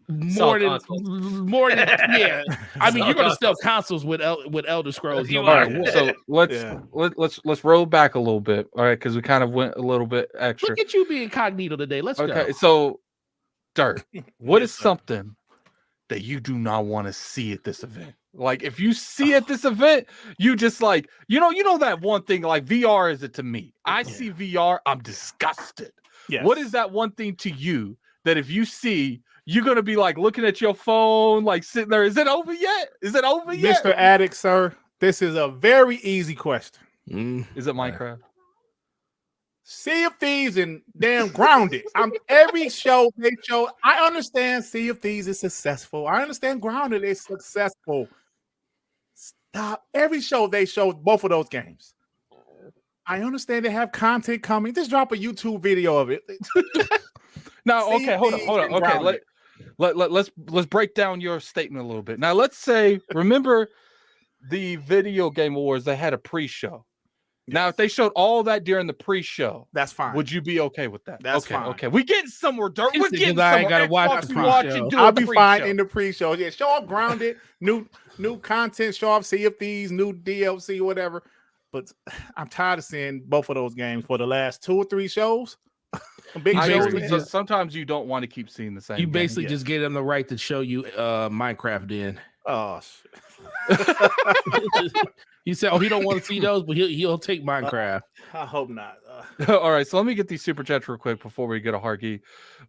more than yeah. I mean, you're gonna sell consoles with Elder Scrolls.
You
No
All
are.
matter
right,
what.
so let's
Yeah.
let's roll back a little bit. All right, because we kind of went a little bit extra.
Look at you being incognito today. Let's
Okay,
go.
so Dirt, what
Yes,
is
sir.
something that you do not want to see at this event? Like, if you see at this event, you just like, you know that one thing, like VR is it to me. I see VR, I'm disgusted.
Yes.
What is that one thing to you that if you see, you're gonna be like looking at your phone, like sitting there? Is it over yet? Is it over yet?
Mr. Addict, sir? This is a very easy question.
Is it Minecraft?
Sea of Thieves and damn Grounded. Every show they show. I understand Sea of Thieves is successful. I understand Grounded is successful. Stop. Every show they show both of those games. I understand they have content coming. Just drop a YouTube video of it.
No,
Sea
okay,
of
hold on,
Thieves
hold on.
and
Okay,
Grounded.
let's break down your statement a little bit. Now, let's say, remember the video game awards? They had a pre-show. Now, if they showed all that during the pre-show,
That's fine.
would you be okay with that?
That's
okay,
fine.
Okay, we getting somewhere, Dirt. We're
Because
getting
I ain't
somewhere.
gotta watch
Xbox
the
we watch
pre-show.
and do
I'll
a
be fine
pre-show.
in the pre-show. Yeah, show up Grounded, new content, show off Sea of Thieves, new DLC, whatever. But I'm tired of seeing both of those games for the last 2 or 3 shows. Big
I
shows.
agree. So sometimes you don't want to keep seeing the same.
You
game.
basically
yeah.
just gave them the right to show you Minecraft then.
Oh, shit.
You said, oh, he don't want to see those, but he'll take Minecraft.
I hope not.
All right, so let me get these super chats real quick before we get a Hargie.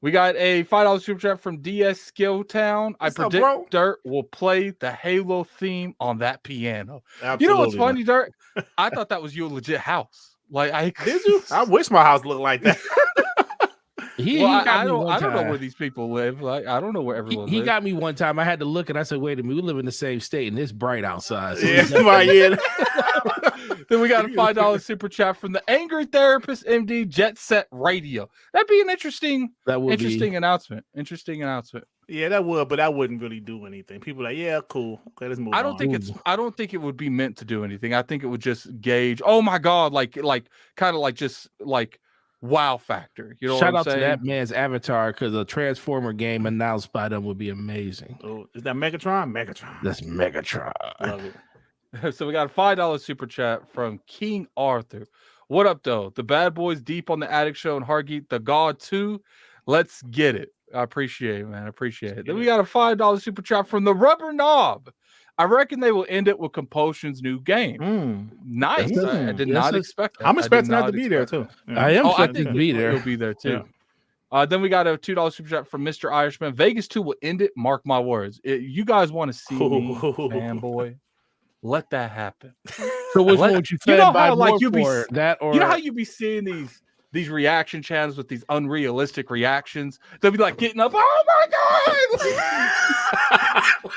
We got a $5 super chat from DS Skilltown. I
What's up,
predict
bro?
Dirt will play the Halo theme on that piano.
Absolutely
You know what's
not.
funny, Dirt? I thought that was your legit house. Like,
Did you? I wish my house looked like that.
He
Well,
got
I
me
don't
one
know
time.
where these people live. Like, I don't know where everyone
He
lives.
got me one time. I had to look and I said, wait a minute, we live in the same state and it's bright outside. So
Yeah,
he's like,
right, yeah.
Then we got a $5 super chat from the Angry Therapist MD Jet Set Radio. That'd be an interesting announcement. Interesting announcement.
Yeah, that would, but that wouldn't really do anything. People are like, yeah, cool. Okay, let's move on.
I don't think it would be meant to do anything. I think it would just gauge, oh my God, like kind of like just like wow factor. You know
Shout
what I'm
out
saying?
to that man's avatar, because a Transformer game announced by them would be amazing.
Oh, is that Megatron? Megatron.
That's Megatron.
Love it.
So we got a $5 super chat from King Arthur. What up, though? The bad boys deep on the Attic Show and Hargeet, the God 2. Let's get it. I appreciate it, man. I appreciate it. Then we got a $5 super chat from the Rubber Knob. I reckon they will end it with Compulsion's new game. Nice. I did not expect that.
I'm expecting that to be there, too.
Yeah. I am expecting to be there.
It'll be there, too. Yeah. Then we got a $2 super chat from Mr. Irishman. Vegas 2 will end it. Mark my words. You guys want to see me, fanboy? Let that happen.
So which one would you buy more for? That or
you know how you be seeing these reaction channels with these unrealistic reactions? They'll be like getting up. Oh my God!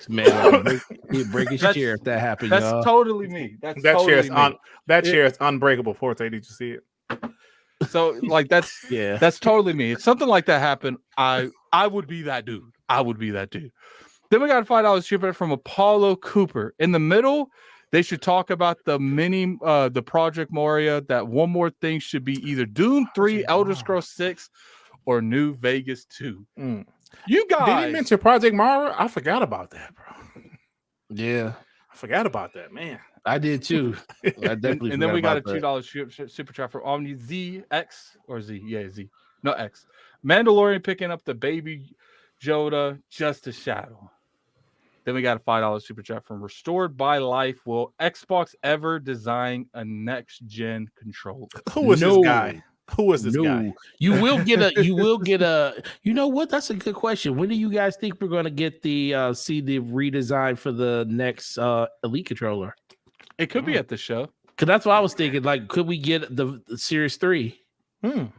Man, break his chair if that happens.
That's totally me.
That
totally
chair is unbreakable. Forte, did you see it?
So like that's totally me. If something like that happened, I would be that dude. I would be that dude. Then we got a $5 super from Apollo Cooper. In the middle, they should talk about the Project Moria. That one more thing should be either Doom 3, Elder Scrolls 6, or New Vegas 2. You guys
did he mention Project Moria? I forgot about that, bro.
Yeah,
I forgot about that, man.
I did too. I definitely.
And then we got a $2 super chat from Omni ZX or Z. Yeah, Z. No X. Mandalorian picking up the baby Yoda, just a shadow. Then we got a $5 super chat from Restored by Life. Will Xbox ever design a next gen controller?
Who is this guy? Who is this guy?
You will get a. You know what? That's a good question. When do you guys think we're going to get see the redesign for the next Elite controller?
It could be at the show.
Because that's what I was thinking. Like, could we get the Series 3?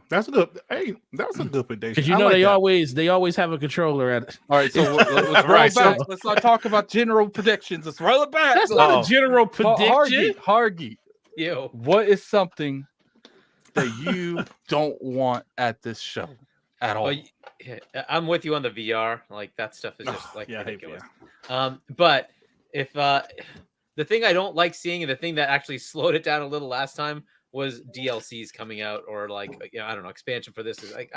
That's a good. Hey, that's a good prediction.
Because you know they always have a controller at it.
All right, so let's roll it back. Let's not talk about general predictions. Let's roll it back.
That's not a general prediction.
Hargie, what is something that you don't want at this show at all?
I'm with you on the VR. Like that stuff is just like ridiculous.
But
if the thing I don't like seeing and the thing that actually slowed it down a little last time was DLCs coming out or like I don't know, expansion for this is like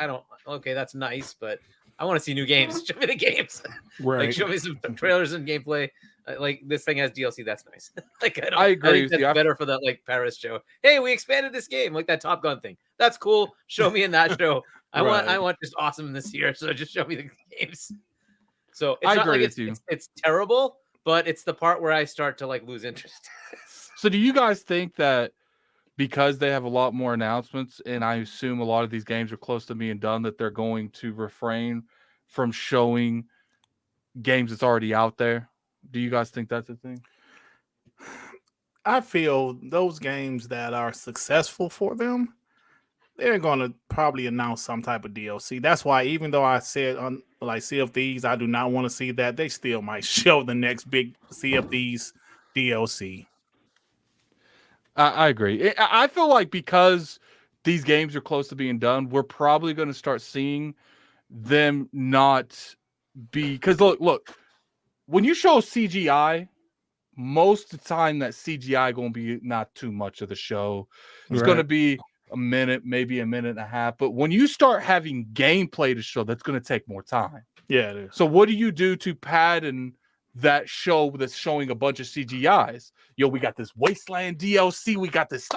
okay, that's nice, but I want to see new games. Show me the games.
Right.
Like show me some trailers and gameplay. Like this thing has DLC, that's nice. Like
I agree with you.
That's better for that like Paris show. Hey, we expanded this game, like that Top Gun thing. That's cool. Show me in that show. I want just awesome this year. So just show me the games. So it's not like it's terrible, but it's the part where I start to like lose interest.
So do you guys think that because they have a lot more announcements, and I assume a lot of these games are close to being done, that they're going to refrain from showing games that's already out there? Do you guys think that's a thing?
I feel those games that are successful for them, they're going to probably announce some type of DLC. That's why, even though I said on like Sea of Thieves, I do not want to see that, they still might show the next big Sea of Thieves DLC.
I agree. I feel like because these games are close to being done, we're probably going to start seeing them not be, because look, when you show CGI, most of the time that CGI going to be not too much of the show. It's going to be a minute, maybe a minute and a half. But when you start having gameplay to show, that's going to take more time.
Yeah, it is.
So what do you do to pad and that show that's showing a bunch of CGIs? We got this Wasteland DLC. We got this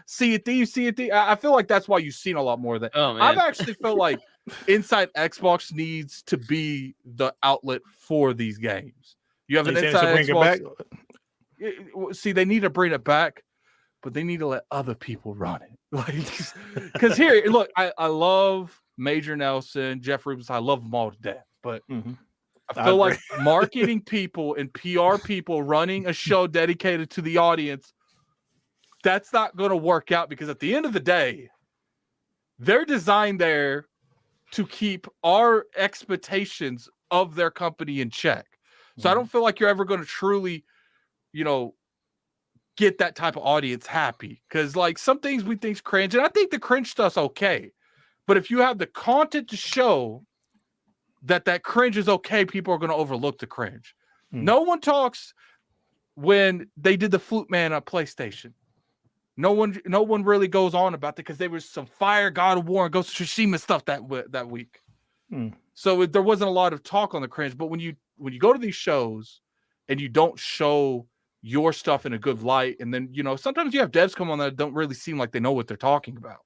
Sea of Thieves. I feel like that's why you've seen a lot more of that.
Oh, man.
I've actually felt like Inside Xbox needs to be the outlet for these games. You have an Inside Xbox. See, they need to bring it back, but they need to let other people run it. Like, because here, look, I love Major Nelson, Jeff Rubens. I love them all to death, but I feel like marketing people and PR people running a show dedicated to the audience, that's not going to work out, because at the end of the day, they're designed there to keep our expectations of their company in check. So I don't feel like you're ever going to truly, get that type of audience happy. Because like some things we think's cringe, and I think the cringe stuff's okay. But if you have the content to show that cringe is okay, people are going to overlook the cringe. No one talks when they did the Flute Man on PlayStation. No one really goes on about it because there was some fire God of War and Ghost of Tsushima stuff that week. So there wasn't a lot of talk on the cringe. But when you go to these shows and you don't show your stuff in a good light, and then sometimes you have devs come on that don't really seem like they know what they're talking about.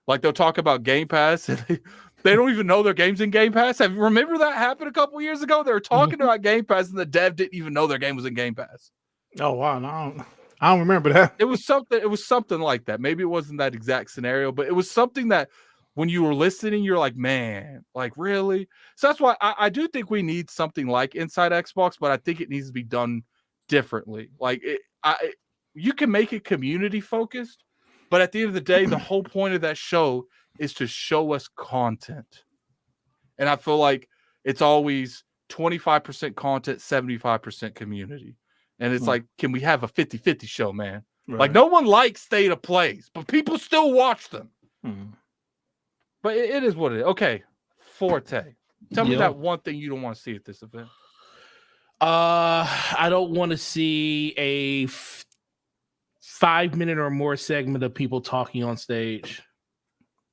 Like they'll talk about Game Pass and they don't even know their game's in Game Pass. Remember that happened a couple years ago? They were talking about Game Pass and the dev didn't even know their game was in Game Pass.
Oh wow, no, I don't remember that.
It was something like that. Maybe it wasn't that exact scenario, but it was something that when you were listening, you're like, man, like really? So that's why I do think we need something like Inside Xbox, but I think it needs to be done differently. Like you can make it community focused, but at the end of the day, the whole point of that show is to show us content. And I feel like it's always 25% content, 75% community. And it's like, can we have a 50-50 show, man? Right. Like no one likes state of plays, but people still watch them. But it is what it is. Okay, Forte. Tell me that one thing you don't want to see at this event.
I don't want to see a 5-minute or more segment of people talking on stage.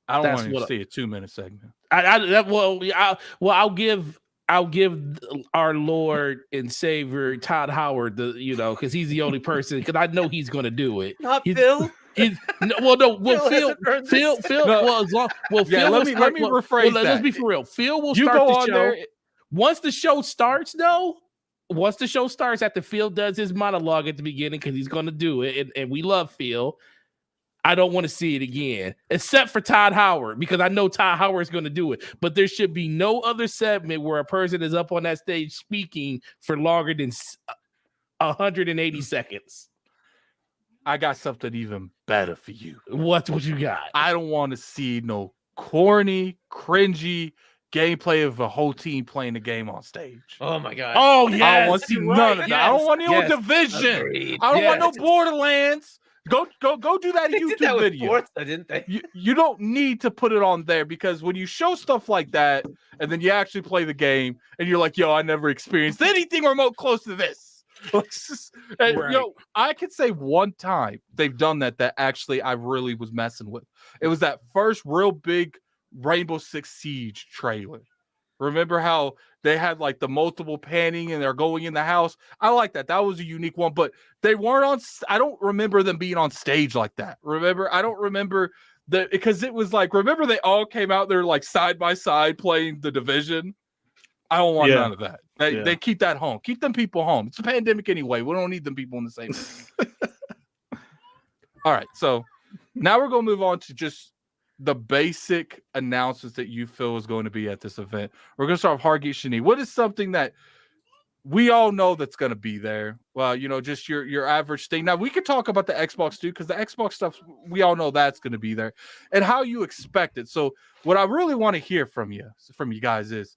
I don't want to see a 2-minute segment.
I'll give our Lord and Savior Todd Howard because he's the only person, because I know he's going to do it.
Not Phil.
Phil. Let me rephrase that. Let's be for real. Phil will start the show. There. Once the show starts, after Phil does his monologue at the beginning, because he's going to do it, and we love Phil, I don't want to see it again, except for Todd Howard, because I know Todd Howard is going to do it. But there should be no other segment where a person is up on that stage speaking for longer than 180 seconds.
I got something even better for you.
What you got?
I don't want to see no corny, cringy gameplay of a whole team playing the game on stage.
Oh my god.
Oh yeah.
I don't want to see none of that. I don't want any old Division. Agreed. I don't want no Borderlands. Go do that
they
YouTube
did that
video.
Forte, didn't they?
You don't need to put it on there, because when you show stuff like that and then you actually play the game and you're like, yo, I never experienced anything remote close to this. I could say one time they've done that actually I really was messing with. It was that first real big Rainbow Six Siege trailer. Remember how they had like the multiple panning and they're going in the house? I like that. That was a unique one, but they weren't on. I don't remember them being on stage like that. Remember? I don't remember because it was like, remember they all came out there like side by side playing the Division. I don't want none of that. They keep that home. Keep them people home. It's a pandemic anyway. We don't need them people in the same room. All right. So now we're going to move on to just the basic announcements that you feel is going to be at this event. We're going to start with Hargeet, Chani. What is something that we all know that's going to be there? Well, just your average thing. Now, we could talk about the Xbox too, because the Xbox stuff, we all know that's going to be there, and how you expect it. So what I really want to hear from you guys is,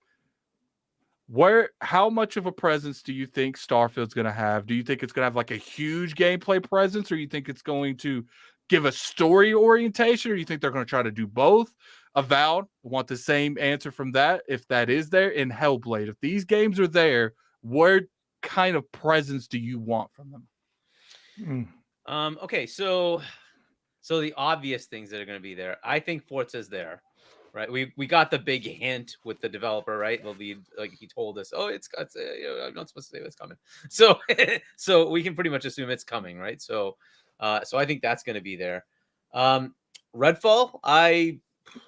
how much of a presence do you think Starfield's going to have? Do you think it's going to have like a huge gameplay presence, or you think it's going to give a story orientation, or you think they're going to try to do both? Avowed, want the same answer from that, if that is there. In Hellblade, if these games are there, what kind of presence do you want from them?
Okay, so the obvious things that are going to be there, I think Forza's there. Right, we got the big hint with the developer, right? The lead, like he told us, I'm not supposed to say what's coming. So we can pretty much assume it's coming, right? So I think that's going to be there. Redfall, I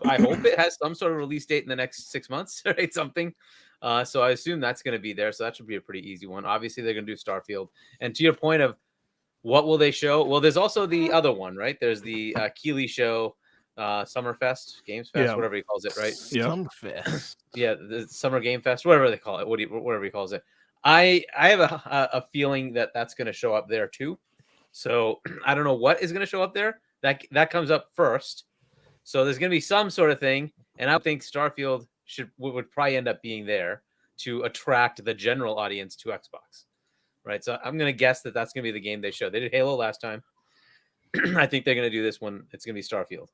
hope it has some sort of release date in the next 6 months, right? Something. So I assume that's going to be there. So that should be a pretty easy one. Obviously, they're going to do Starfield. And to your point of what will they show? Well, there's also the other one, right? There's the Keighley show. Summerfest, Games Fest, whatever he calls it, right?
Summerfest.
Yeah, the Summer Game Fest, whatever they call it, whatever he calls it. I have a feeling that that's going to show up there too. So I don't know what is going to show up there. That comes up first. So there's going to be some sort of thing, and I think Starfield would probably end up being there to attract the general audience to Xbox. right? So I'm gonna guess that that's gonna be the game they show. They did Halo last time. I think they're gonna do this one. It's gonna be Starfield.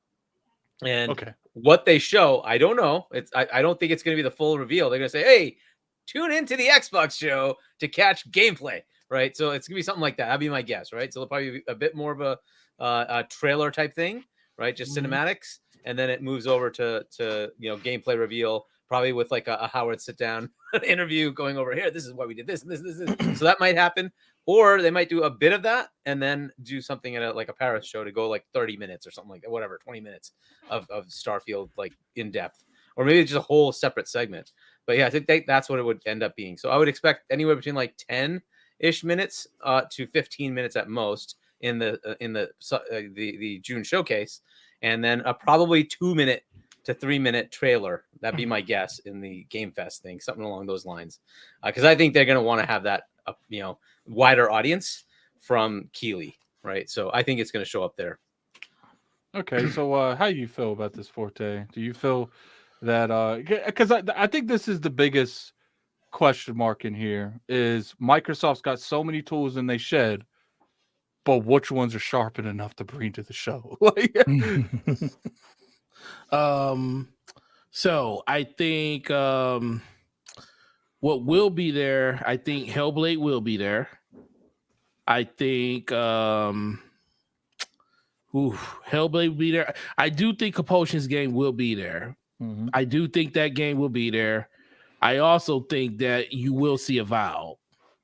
And
Okay.
what they show, I don't know. I don't think it's gonna be the full reveal. They're gonna say, hey, tune into the Xbox show to catch gameplay, right? So it's gonna be something like that. That'd be my guess, right? So it'll probably be a bit more of a trailer type thing, right? Just cinematics, and then it moves over to gameplay reveal, probably with like a Howard sit down interview going over here. This is why we did this and this. So that might happen, or they might do a bit of that and then do something at a Paris show to go like 30 minutes or something like that, whatever, 20 minutes of Starfield like in depth, or maybe just a whole separate segment. But yeah, I think that's what it would end up being. So I would expect anywhere between like 10-ish minutes to 15 minutes at most in the June showcase, and then a probably 2-minute to 3-minute trailer. That'd be my guess in the Game Fest thing, something along those lines, because I think they're going to want to have that wider audience from Keighley, right? So I think it's going to show up there.
Okay, so how do you feel about this, Forte? Do you feel that because I think this is the biggest question mark in here is Microsoft's got so many tools in they shed, but which ones are sharpened enough to bring to the show?
So I think what will be there, I think Hellblade will be there. I think Hellblade will be there. I do think Compulsion's game will be there.
Mm-hmm.
I do think that game will be there. I also think that you will see Avowed.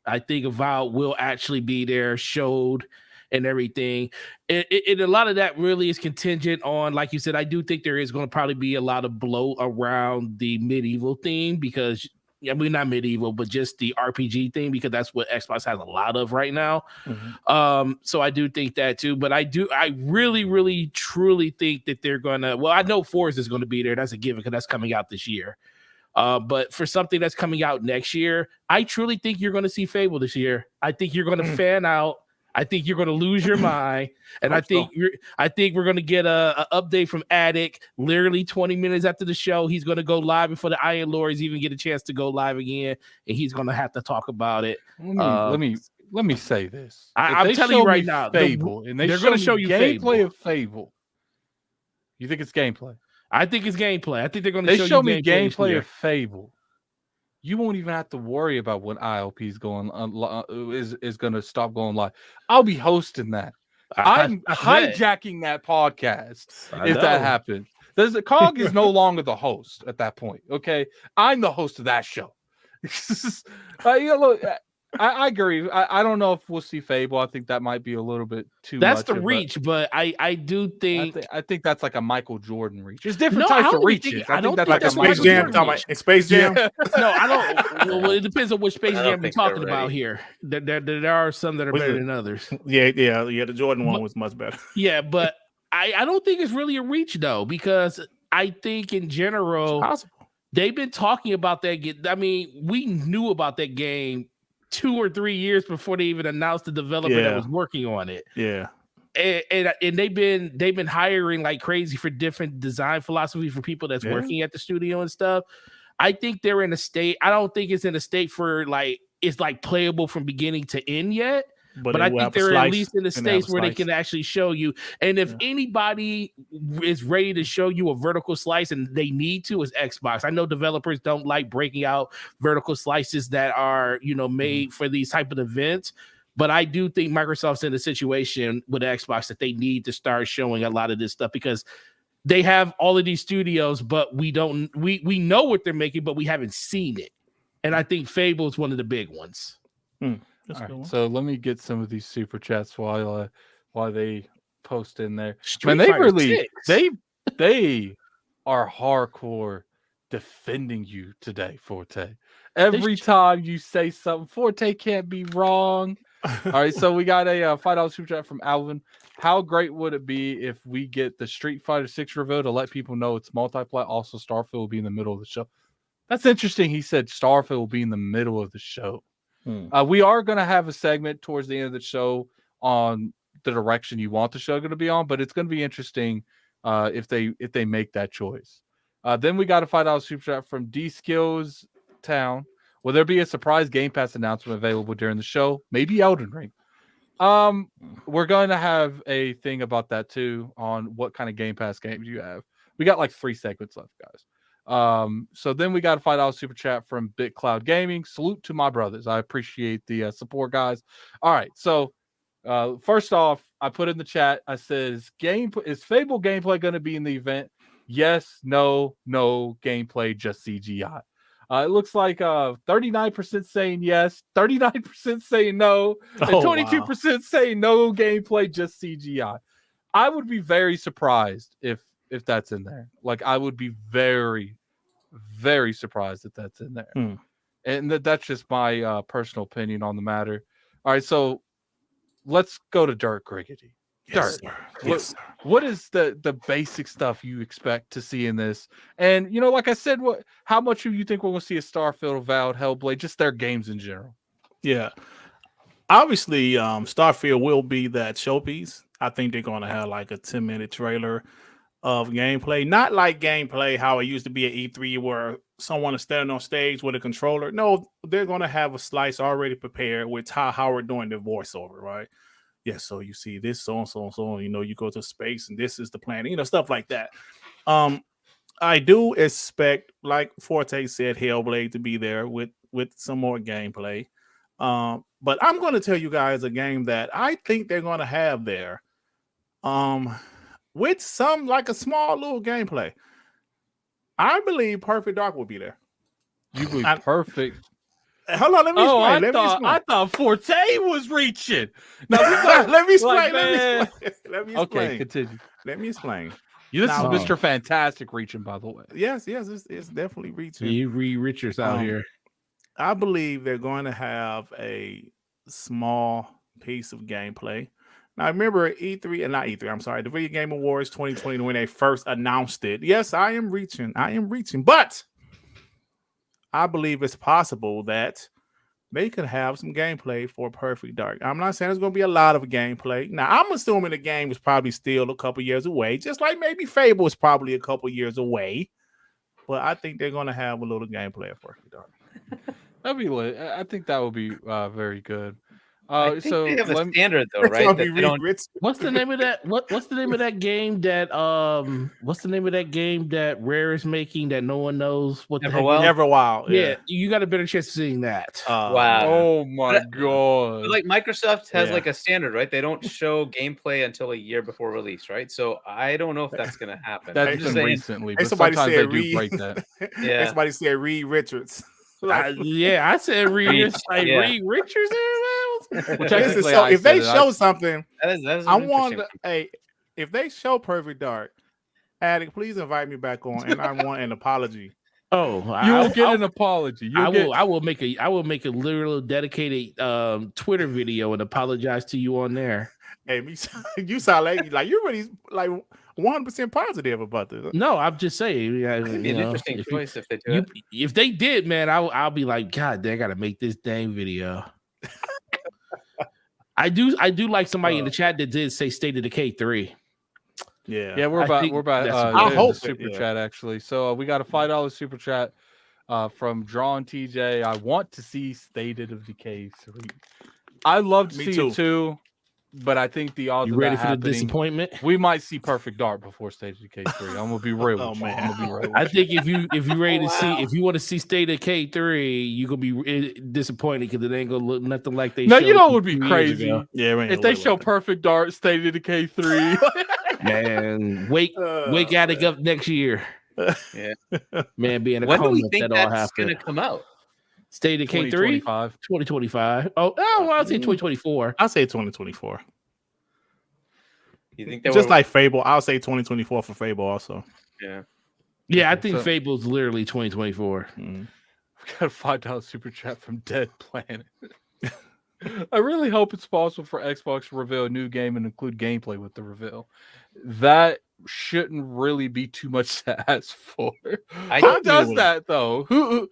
I think Avowed will actually be there, showed and everything. And a lot of that really is contingent on, like you said, I do think there is going to probably be a lot of blow around the medieval theme because, I mean, not medieval, but just the RPG thing, because that's what Xbox has a lot of right now.
Mm-hmm.
So I do think that too, but I really, really, truly think that they're going to, well, I know Force is going to be there. That's a given because that's coming out this year. But for something that's coming out next year, I truly think you're going to see Fable this year. I think you're going to fan out. I think you're going to lose your mind, and I think we're going to get a update from Attic literally 20 minutes after the show. He's going to go live before the Iron Lords even get a chance to go live again, and he's going to have to talk about it.
Let me say this.
I'm telling you right now,
Fable, and they're going to show you gameplay of Fable. You think it's gameplay?
I think it's gameplay. I think they're going to show me
gameplay of Fable. You won't even have to worry about when ILP is going is going to stop going live. I'll be hosting that. I'm hijacking that podcast if that happens. Cog is no longer the host at that point. Okay, I'm the host of that show. Look, I agree. I don't know if we'll see Fable. I think that might be a little bit too much.
That's the reach, but I do think
I think that's like a Michael Jordan reach. There's different types of reaches.
I think that's like a Space Jam. Space Jam.
Yeah.
No, I don't. Well, it depends on which Space Jam we're talking about here. There are some that are better than others.
Yeah. The Jordan one was much better.
Yeah, but I don't think it's really a reach though, because I think in general they've been talking about that. I mean, we knew about that game 2 or 3 years before they even announced the developer that was working on it.
Yeah.
And they've been hiring like crazy for different design philosophy for people that's working at the studio and stuff. I think they're in a state. I don't think it's in a state for like it's like playable from beginning to end yet. But I think they're at least in the states where they can actually show you. And if anybody is ready to show you a vertical slice, and they need to, is Xbox. I know developers don't like breaking out vertical slices that are, made for these type of events. But I do think Microsoft's in a situation with Xbox that they need to start showing a lot of this stuff, because they have all of these studios, but we know what they're making, but we haven't seen it. And I think Fable is one of the big ones.
All right, so let me get some of these super chats while they post in there. Man, they are hardcore defending you today, Forte. Every time you say something, Forte can't be wrong. All right, so we got a $5 super chat from Alvin. How great would it be if we get the Street Fighter 6 reveal to let people know it's multiplayer? Also, Starfield will be in the middle of the show. That's interesting. He said Starfield will be in the middle of the show. We are going to have a segment towards the end of the show on the direction you want the show going to be on, but it's going to be interesting if they make that choice. Then we got a $5 super chat from D Skills Town. Will there be a surprise Game Pass announcement available during the show? Maybe Elden Ring. We're going to have a thing about that too on what kind of Game Pass games you have. We got like 3 segments left, guys. So then we got a $5 super chat from BitCloud Gaming. Salute to my brothers. I appreciate the support, guys. All right, so first off, I put in the chat. I said, is Fable gameplay going to be in the event? Yes, no gameplay, just CGI. It looks like 39% saying yes, 39% saying no, and 22% saying no gameplay, just CGI. I would be very surprised if that's in there. Like, I would be very, very surprised if that's in there. And that's just my personal opinion on the matter. All right, so let's go to Dirt Griggity.
Yes,
Dirt.
sir. Yes, sir.
What is the basic stuff you expect to see in this? And like I said, how much do you think we're going to see a Starfield, Avowed, Hellblade, just their games in general?
Yeah, obviously, Starfield will be that showpiece. I think they're going to have like a 10-minute trailer of gameplay, not like gameplay how it used to be at E3 where someone is standing on stage with a controller. No, they're going to have a slice already prepared with how we're doing the voiceover, right? Yeah, so you see this, so and so and so, you go to space and this is the planet, stuff like that. I do expect, like Forte said, Hellblade to be there with some more gameplay. But I'm going to tell you guys a game that I think they're going to have there. With some, like a small little gameplay. I believe Perfect Dark will be there.
You believe Perfect?
Hold on, let me explain.
I thought Forte was reaching. Now
let me explain.
Like,
let me explain.
Okay, continue.
Let me explain.
This is Mr. Fantastic reaching, by the way.
Yes, it's definitely reaching.
You Reed Richards out here.
I believe they're going to have a small piece of gameplay. Now, remember the Video Game Awards 2020 when they first announced it. Yes, I am reaching, but I believe it's possible that they could have some gameplay for Perfect Dark. I'm not saying there's going to be a lot of gameplay. Now, I'm assuming the game is probably still a couple years away, just like maybe Fable is probably a couple years away. But I think they're going to have a little gameplay at Perfect Dark.
That'd be lit. I think that would be very good.
I think they have a standard though, right? That they don't...
What's the name of that? What's the name of that game that What's the name of that game that Rare is making that no one knows what the
Neverwild.
Yeah, you got a better chance of seeing that.
Wow.
Oh my god.
But like Microsoft has like a standard, right? They don't show gameplay until a year before release, right? So I don't know if that's gonna happen.
That's been recently, but sometimes they do break that.
Yeah.
Somebody said Reed Richards.
I said Reed Richards.
So if they show something, I want if they show Perfect Dark, Addict, please invite me back on, and I want an apology.
Oh, you'll get an apology.
I will make a literal dedicated Twitter video and apologize to you on there.
Hey, you sound like you're really like 100% positive about this.
No, I'm just saying.
It'd be an interesting choice if they do it.
If they did, man, I'll be like, God, they gotta make this dang video. I do like somebody in the chat that did say State of Decay 3.
Yeah, we're about
I hope
super chat actually. So we got a $5 super chat from Drawn TJ. I want to see State of Decay 3. I love to see it too, but I think the odds of
ready
that
for
happening,
the disappointment?
We might see Perfect Dark before State of Decay 3. I'm gonna be real. I'm gonna be real.
I think if you ready to see, if you want to see State of Decay 3, you gonna be disappointed because it ain't gonna look nothing like they.
No, you know what would be crazy?
Yeah,
if they show Perfect Dark, State of Decay 3.
Man, wake Addict up next year.
Yeah,
man, being a
when do we
coma,
think that's going to come out?
State of Decay 3, 2025. Oh, well, I'll say 2024.
I'll say 2024.
You think
just like Fable? I'll say 2024 for Fable also.
Yeah,
I think Fable's literally 2024.
We got a $5 super chat from Dead Planet. I really hope it's possible for Xbox to reveal a new game and include gameplay with the reveal. That shouldn't really be too much to ask for. Who does that though? Who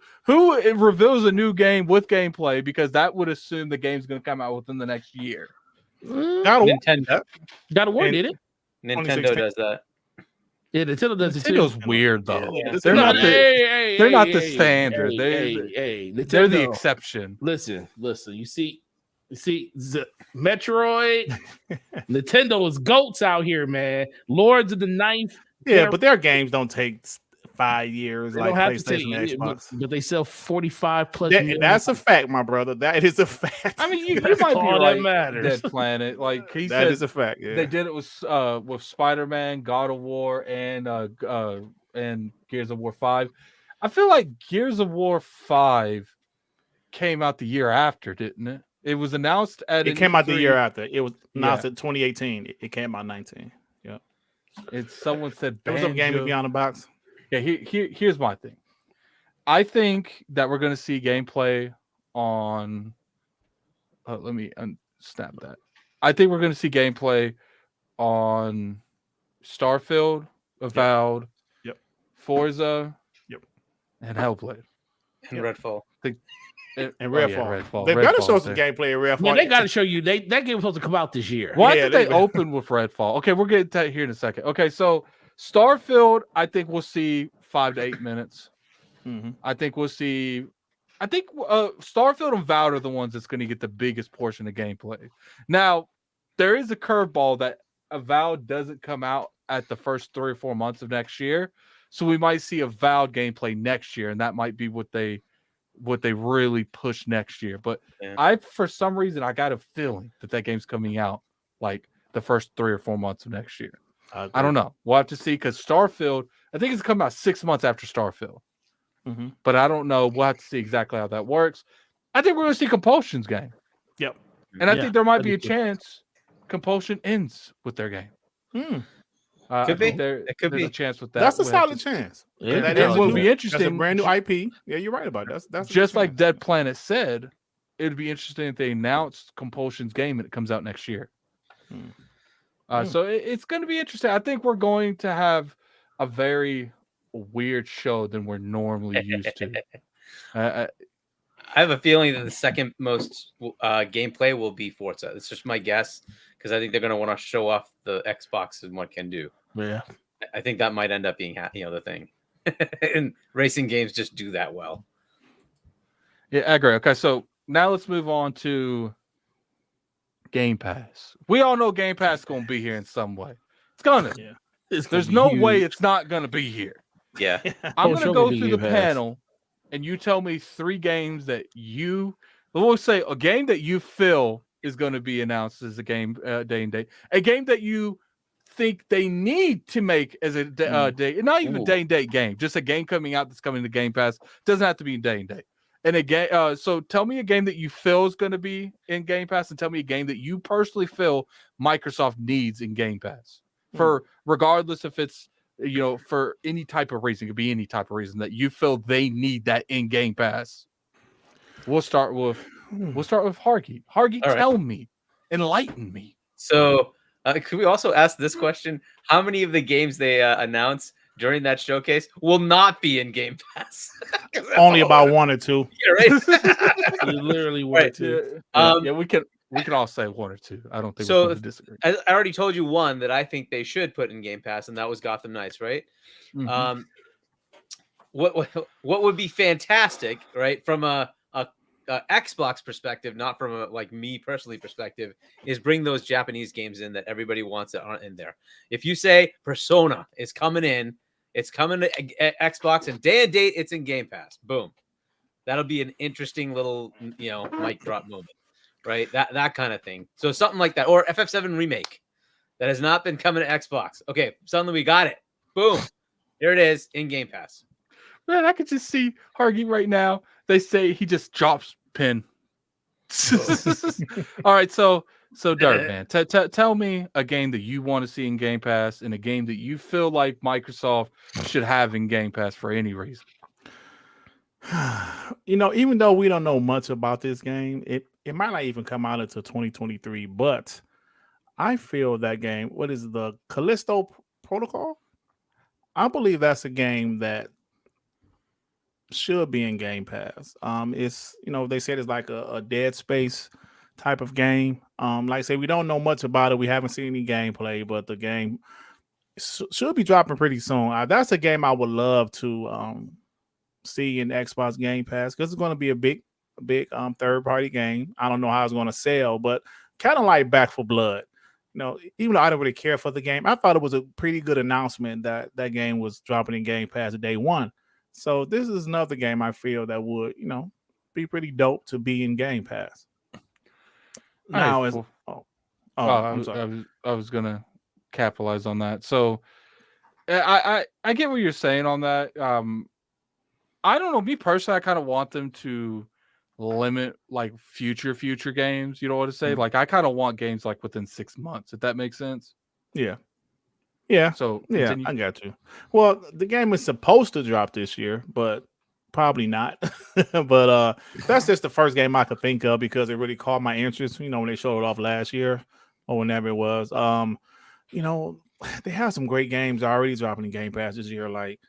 reveals a new game with gameplay? Because that would assume the game's going to come out within the next year.
Nintendo
did it?
Nintendo does that.
Yeah, Nintendo does it too.
Nintendo weird though.
Yeah,
They're not the
Hey,
they're not the
hey,
standard.
hey,
They're the
Nintendo.
exception.
Listen. You see, Metroid, Nintendo is goats out here, man. Lords of the Ninth.
Yeah, but their games don't take 5 years
They
like
don't have to
PlayStation and
take,
Xbox.
but they sell 45 plus million.
That's a fact, my brother. That is a fact.
I mean, you
That's
might be
all that
right.
matters.
Dead Planet, like he
that
said,
is a fact. Yeah.
they did it with Spider-Man, God of War, and Gears of War 5. I feel like Gears of War 5 came out the year after, didn't it? It was announced at
It came out the
E3.
year after. It was announced in 2018. It came out 19. Yeah.
It's someone said
It was a game
Banjo.
beyond the box.
Yeah, here's my thing. I think that we're going to see gameplay on. Let me snap that. I think we're going to see gameplay on Starfield, Avowed,
Yep.
Forza,
Yep.
and Hellblade.
And Redfall.
And
Redfall.
Redfall. They better show some
there.
gameplay in Redfall.
Yeah, they got to show you. That game was supposed to come out this year.
Why
Yeah,
did they
they-
open with Redfall? Okay, we'll get to that here in a second. Okay, so Starfield, I think we'll see 5 to 8 minutes.
Mhm.
I think Starfield and Avowed are the ones that's going to get the biggest portion of gameplay. Now, there is a curveball that Avowed doesn't come out at the first 3 or 4 months of next year, so we might see Avowed gameplay next year, and that might be what they really push next year. But
Yeah.
for some reason, I got a feeling that game's coming out like the first 3 or 4 months of next year. I don't know. We'll have to see, because Starfield, I think it's coming out 6 months after Starfield.
Mhm.
But I don't know. We'll have to see exactly how that works. I think we're going to see Compulsion's game.
Yep.
And I
Yeah,
think there might
that'd
be a
be cool.
chance Compulsion ends with their game.
Hmm.
I
Could
think
be. It could
there's
be.
a chance with that.
That's a
We'll have
solid
to-
chance.
Yeah,
That
and
is
will
a
be
new-
interesting.
That's a brand new IP. Yeah, you're right about that. That's a
Just
good
like
chance.
Dead Planet said, it'd be interesting if they announced Compulsion's game and it comes out next year.
Hmm.
So it's going to be interesting. I think we're going to have a very weird show than we're normally used to.
I have a feeling that the second most gameplay will be Forza. It's just my guess, because I think they're going to want to show off the Xbox and what it can do.
Yeah.
I think that might end up being the thing. And racing games just do that well.
Yeah, I agree. Okay, so now let's move on to Game Pass. We all know Game Pass is going to be here in some way. It's gonna.
Yeah.
It's gonna
There's
be
no
huge.
way it's not going to be here.
Yeah.
I'm
Oh,
going to
sure
go
will be
through the
Game Pass.
panel, and you tell me 3 games that we'll say a game that you feel is going to be announced as a game day and date. A game that you think they need to make as a day, not even
Ooh.
day and date game, just a game coming out that's coming to Game Pass. Doesn't have to be day and date. And a game. So tell me a game that you feel is going to be in Game Pass, and tell me a game that you personally feel Microsoft needs in Game Pass. For regardless if it's for any type of reason, it could be any type of reason that you feel they need that in Game Pass. We'll start with Hargie. Hargie,
All right.
tell me, enlighten me.
So could we also ask this question? How many of the games they announce during that showcase will not be in Game Pass? 'Cause that's
Only
all-
about 1 or 2.
Yeah, right?
Literally one or
Right.
two.
Yeah, we can all say 1 or 2. I don't think
So
we're going to disagree.
I already told you one that I think they should put in Game Pass, and that was Gotham Knights, right?
Mhm.
What would be fantastic, right, from a Xbox perspective, not from a me personally perspective, is bring those Japanese games in that everybody wants that aren't in there. If you say Persona is coming in, it's coming to Xbox, and day and date it's in Game Pass. Boom, that'll be an interesting little mic drop moment, right? That kind of thing. So something like that, or FF7 remake that has not been coming to Xbox. Okay, suddenly we got it. Boom, here it is in Game Pass.
Man, I could just see Hargie right now. They say he just drops pin. All right, so Dirt, man, tell me a game that you want to see in Game Pass, and a game that you feel like Microsoft should have in Game Pass for any reason.
Even though we don't know much about this game, it might not even come out until 2023. But I feel that game, what is the Callisto Protocol? I believe that's a game that should be in Game Pass. It's they said it's like a Dead Space type of game. Like I say, we don't know much about it. We haven't seen any gameplay, but the game should be dropping pretty soon. That's a game I would love to see in Xbox Game Pass because it's going to be a big third party game. I don't know how it's going to sell, but kind of like Back 4 Blood. Even though I don't really care for the game, I thought it was a pretty good announcement that that game was dropping in Game Pass day one. So this is another game I feel that would, be pretty dope to be in Game Pass. Now
Right,
is
cool.
I'm sorry.
I was gonna capitalize on that. So I get what you're saying on that. I don't know. Me personally, I kind of want them to limit like future games. You know what to say?
Mhm.
Like I kind of want games like within 6 months. If that makes sense.
Yeah.
So
Yeah,
continue.
I got you. Well, the game is supposed to drop this year, but probably not. But that's just the first game I could think of because it really caught my interest. When they showed it off last year or whenever it was. They have some great games already dropping in Game Pass this year, like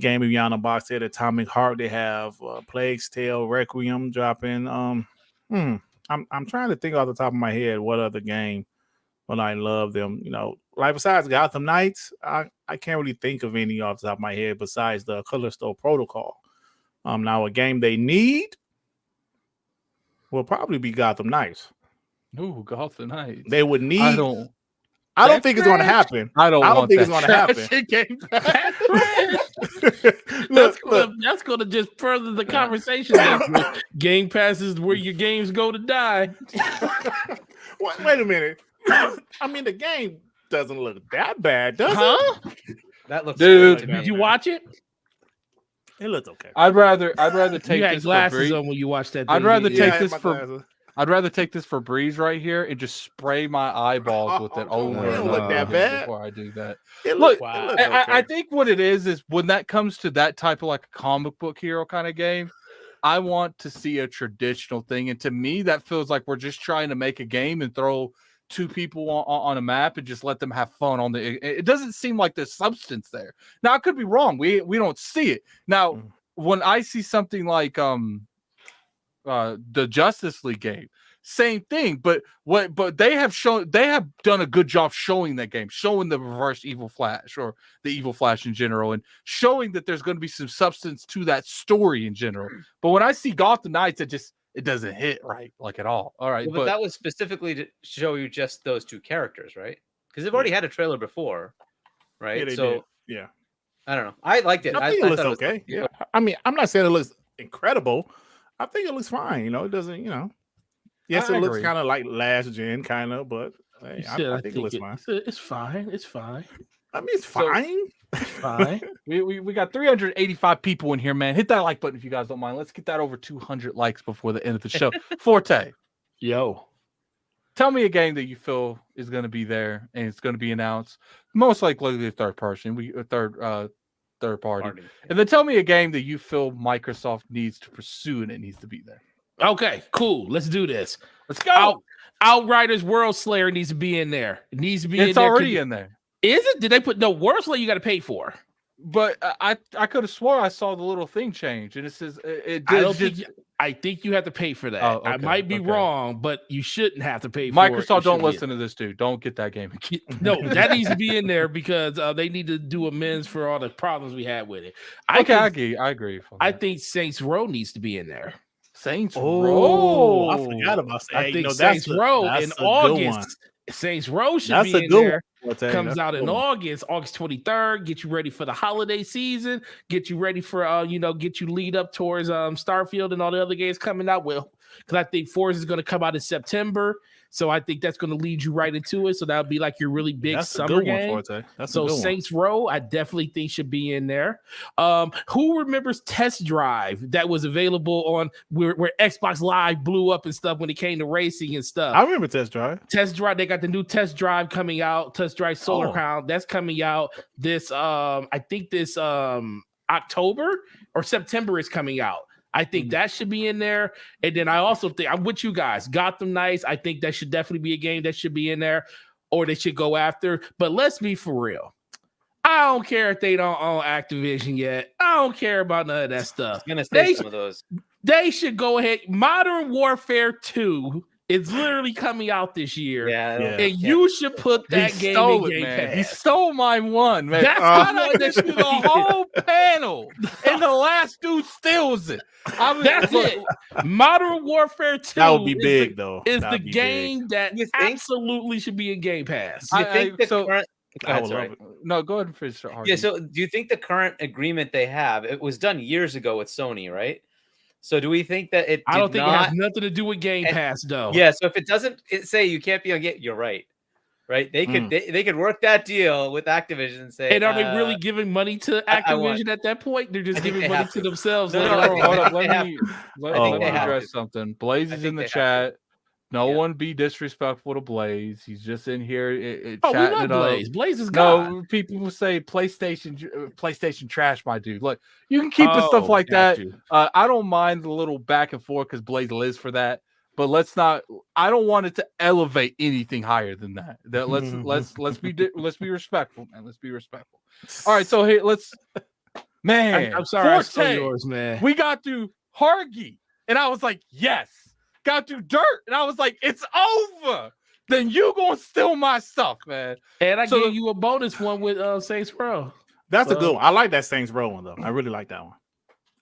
Game of Beyond the Box Set, Atomic Heart. They have Plague's Tale, Requiem dropping. I'm trying to think off the top of my head what other game. But I love them, like besides Gotham Knights, I can't really think of any off the top of my head besides the Callisto Protocol. Now a game they need will probably be Gotham Knights.
Ooh, Gotham Knights.
They would need.
I don't
think it's going to happen.
I don't
think
want
it's going to happen.
Game
That's
Look.
going to just further the conversation. Game Pass is where your games go to die.
Wait a minute. I mean, the game doesn't look that bad, does it?
That looks
Dude,
good to me.
Did you watch it?
It looks okay.
I'd rather take
You had
this
glasses
for
on when you watched that.
I'd
thing,
rather
didn't you?
take this
my
for-
glasses.
I'd rather take this for Breeze right here and just spray my eyeballs with it
Oh,
over
it don't
and
look
over
that bad.
before I do that.
It
Look,
look-
wow.
it looks okay.
I think what it is when that comes to that type of like a comic book hero kind of game, I want to see a traditional thing. And to me, that feels like we're just trying to make a game and throw two people on a map and just let them have fun on the. It doesn't seem like there's substance there. Now, I could be wrong. We don't see it. Now, when I see something like the Justice League game, same thing, but they have done a good job showing that game, showing the reverse Evil Flash or the Evil Flash in general, and showing that there's going to be some substance to that story in general. But when I see Gotham Knights, it doesn't hit right like at all. All right,
Well, but that was specifically to show you just those two characters, right? Because they've already had a trailer before, right?
Yeah, they
so
did. Yeah.
I don't know. I liked it.
I think it looks
thought it was
okay. Yeah. I mean, I'm not saying it looks incredible. I think it looks fine. It doesn't, Yes,
I
it looks
agree.
kind of like last gen, kind of, but hey, I think it looks fine.
It's fine. It's fine.
I mean, it's fine.
It's fine.
We got 385 people in here, man. Hit that like button if you guys don't mind. Let's get that over 200 likes before the end of the show. Forte,
Yo.
tell me a game that you feel is going to be there and it's going to be announced. Most likely a third person, third party. And then tell me a game that you feel Microsoft needs to pursue and it needs to be there.
Okay, cool. Let's do this.
Let's go.
Outriders World Slayer needs to be in there. It needs to be in there.
It's already in there.
Is it? Did they put no World Slayer you got to pay for?
But I could have swore I saw the little thing change and it says it
I think you have to pay for that.
Oh, okay,
I might be wrong, but you shouldn't have to pay for it.
Microsoft,
It
don't
should be
listen to this dude. Don't get that game.
No, that needs to be in there because they need to do amends for all the problems we had with it.
I agree.
I think Saints Row needs to be in there.
Saints
Oh,
Row.
I forgot about that.
I think
that's
Saints Row
that's
in
a good one.
August. Saints Row should
That's
be
a
in
good
there.
one.
Comes out in August 23rd. Get you ready for the holiday season. Get you ready for get you lead up towards Starfield and all the other games coming out. Well, because I think Forza is going to come out in September. So I think that's going to lead you right into it. So that would be like your really big
That's
summer
a good
game.
one, Forte. That's
So
a good
Saints Row, I definitely think should be in there. Who remembers Test Drive that was available on where Xbox Live blew up and stuff when it came to racing and stuff?
I remember Test Drive.
Test Drive, they got the new Test Drive coming out. Test Drive Solar Crown, that's coming out this. I think this October or September is coming out. I think that should be in there. And then I also think I'm with you guys. Gotham Knights, I think that should definitely be a game that should be in there, or they should go after. But let's be for real. I don't care if they don't own Activision yet. I don't care about none of that stuff.
I'm gonna say some of those.
They should go ahead. Modern Warfare 2 It's literally coming out this year.
Yeah,
Yeah.
And you should put that
He
game
stole
in
it,
Game
man.
Pass.
He stole my one, man.
That's
How
the
I
one
get
that
through the whole panel, and the last dude steals it. I mean,
That's
look,
it. Modern Warfare 2
That would be
is
big,
the,
though.
is the
That'd be
game that
You think?
absolutely should be in Game Pass.
Do you think the current? Go
I
ahead,
would
sorry.
love it.
No, go ahead and finish it, Hargie.
Yeah. So, do you think the current agreement they have? It was done years ago with Sony, right? So, do we think that it?
I don't
did
think it
not,
has nothing to do with Game
and-
Pass, though.
Yeah. So, if it doesn't say you can't be on Game, you're right. Right? They could they could work that deal with Activision and say.
And are they really giving money to
I want-
Activision at that point? They're just
I think
giving
they
money
have
to
to.
themselves.
No,
later
no,
I
on.
hold up.
they
Let
have
me
think they have
address
to.
something. Blaze is
think
in the
they have
chat. No
Yeah.
one be disrespectful to Blaze. He's just in here
Oh, we
chatting
love
it up.
Blaze. Blaze is God.
No, people will say PlayStation trash, my dude. Look, you can keep it stuff like
got
that.
you.
I don't mind the little back and forth because Blaze lives for that. But let's not. I don't want it to elevate anything higher than that. That let's be respectful, man. Let's be respectful. All right, so hey, let's. Man,
I'm sorry, I stole
Forte,
yours, man.
we got through Hargie, and I was like, yes. Got through Dirt, and I was like, it's over. Then you gonna steal my stuff, man.
And I
So
gave you a bonus one with Saints Row.
That's a good one. I like that Saints Row one, though. I really like that one.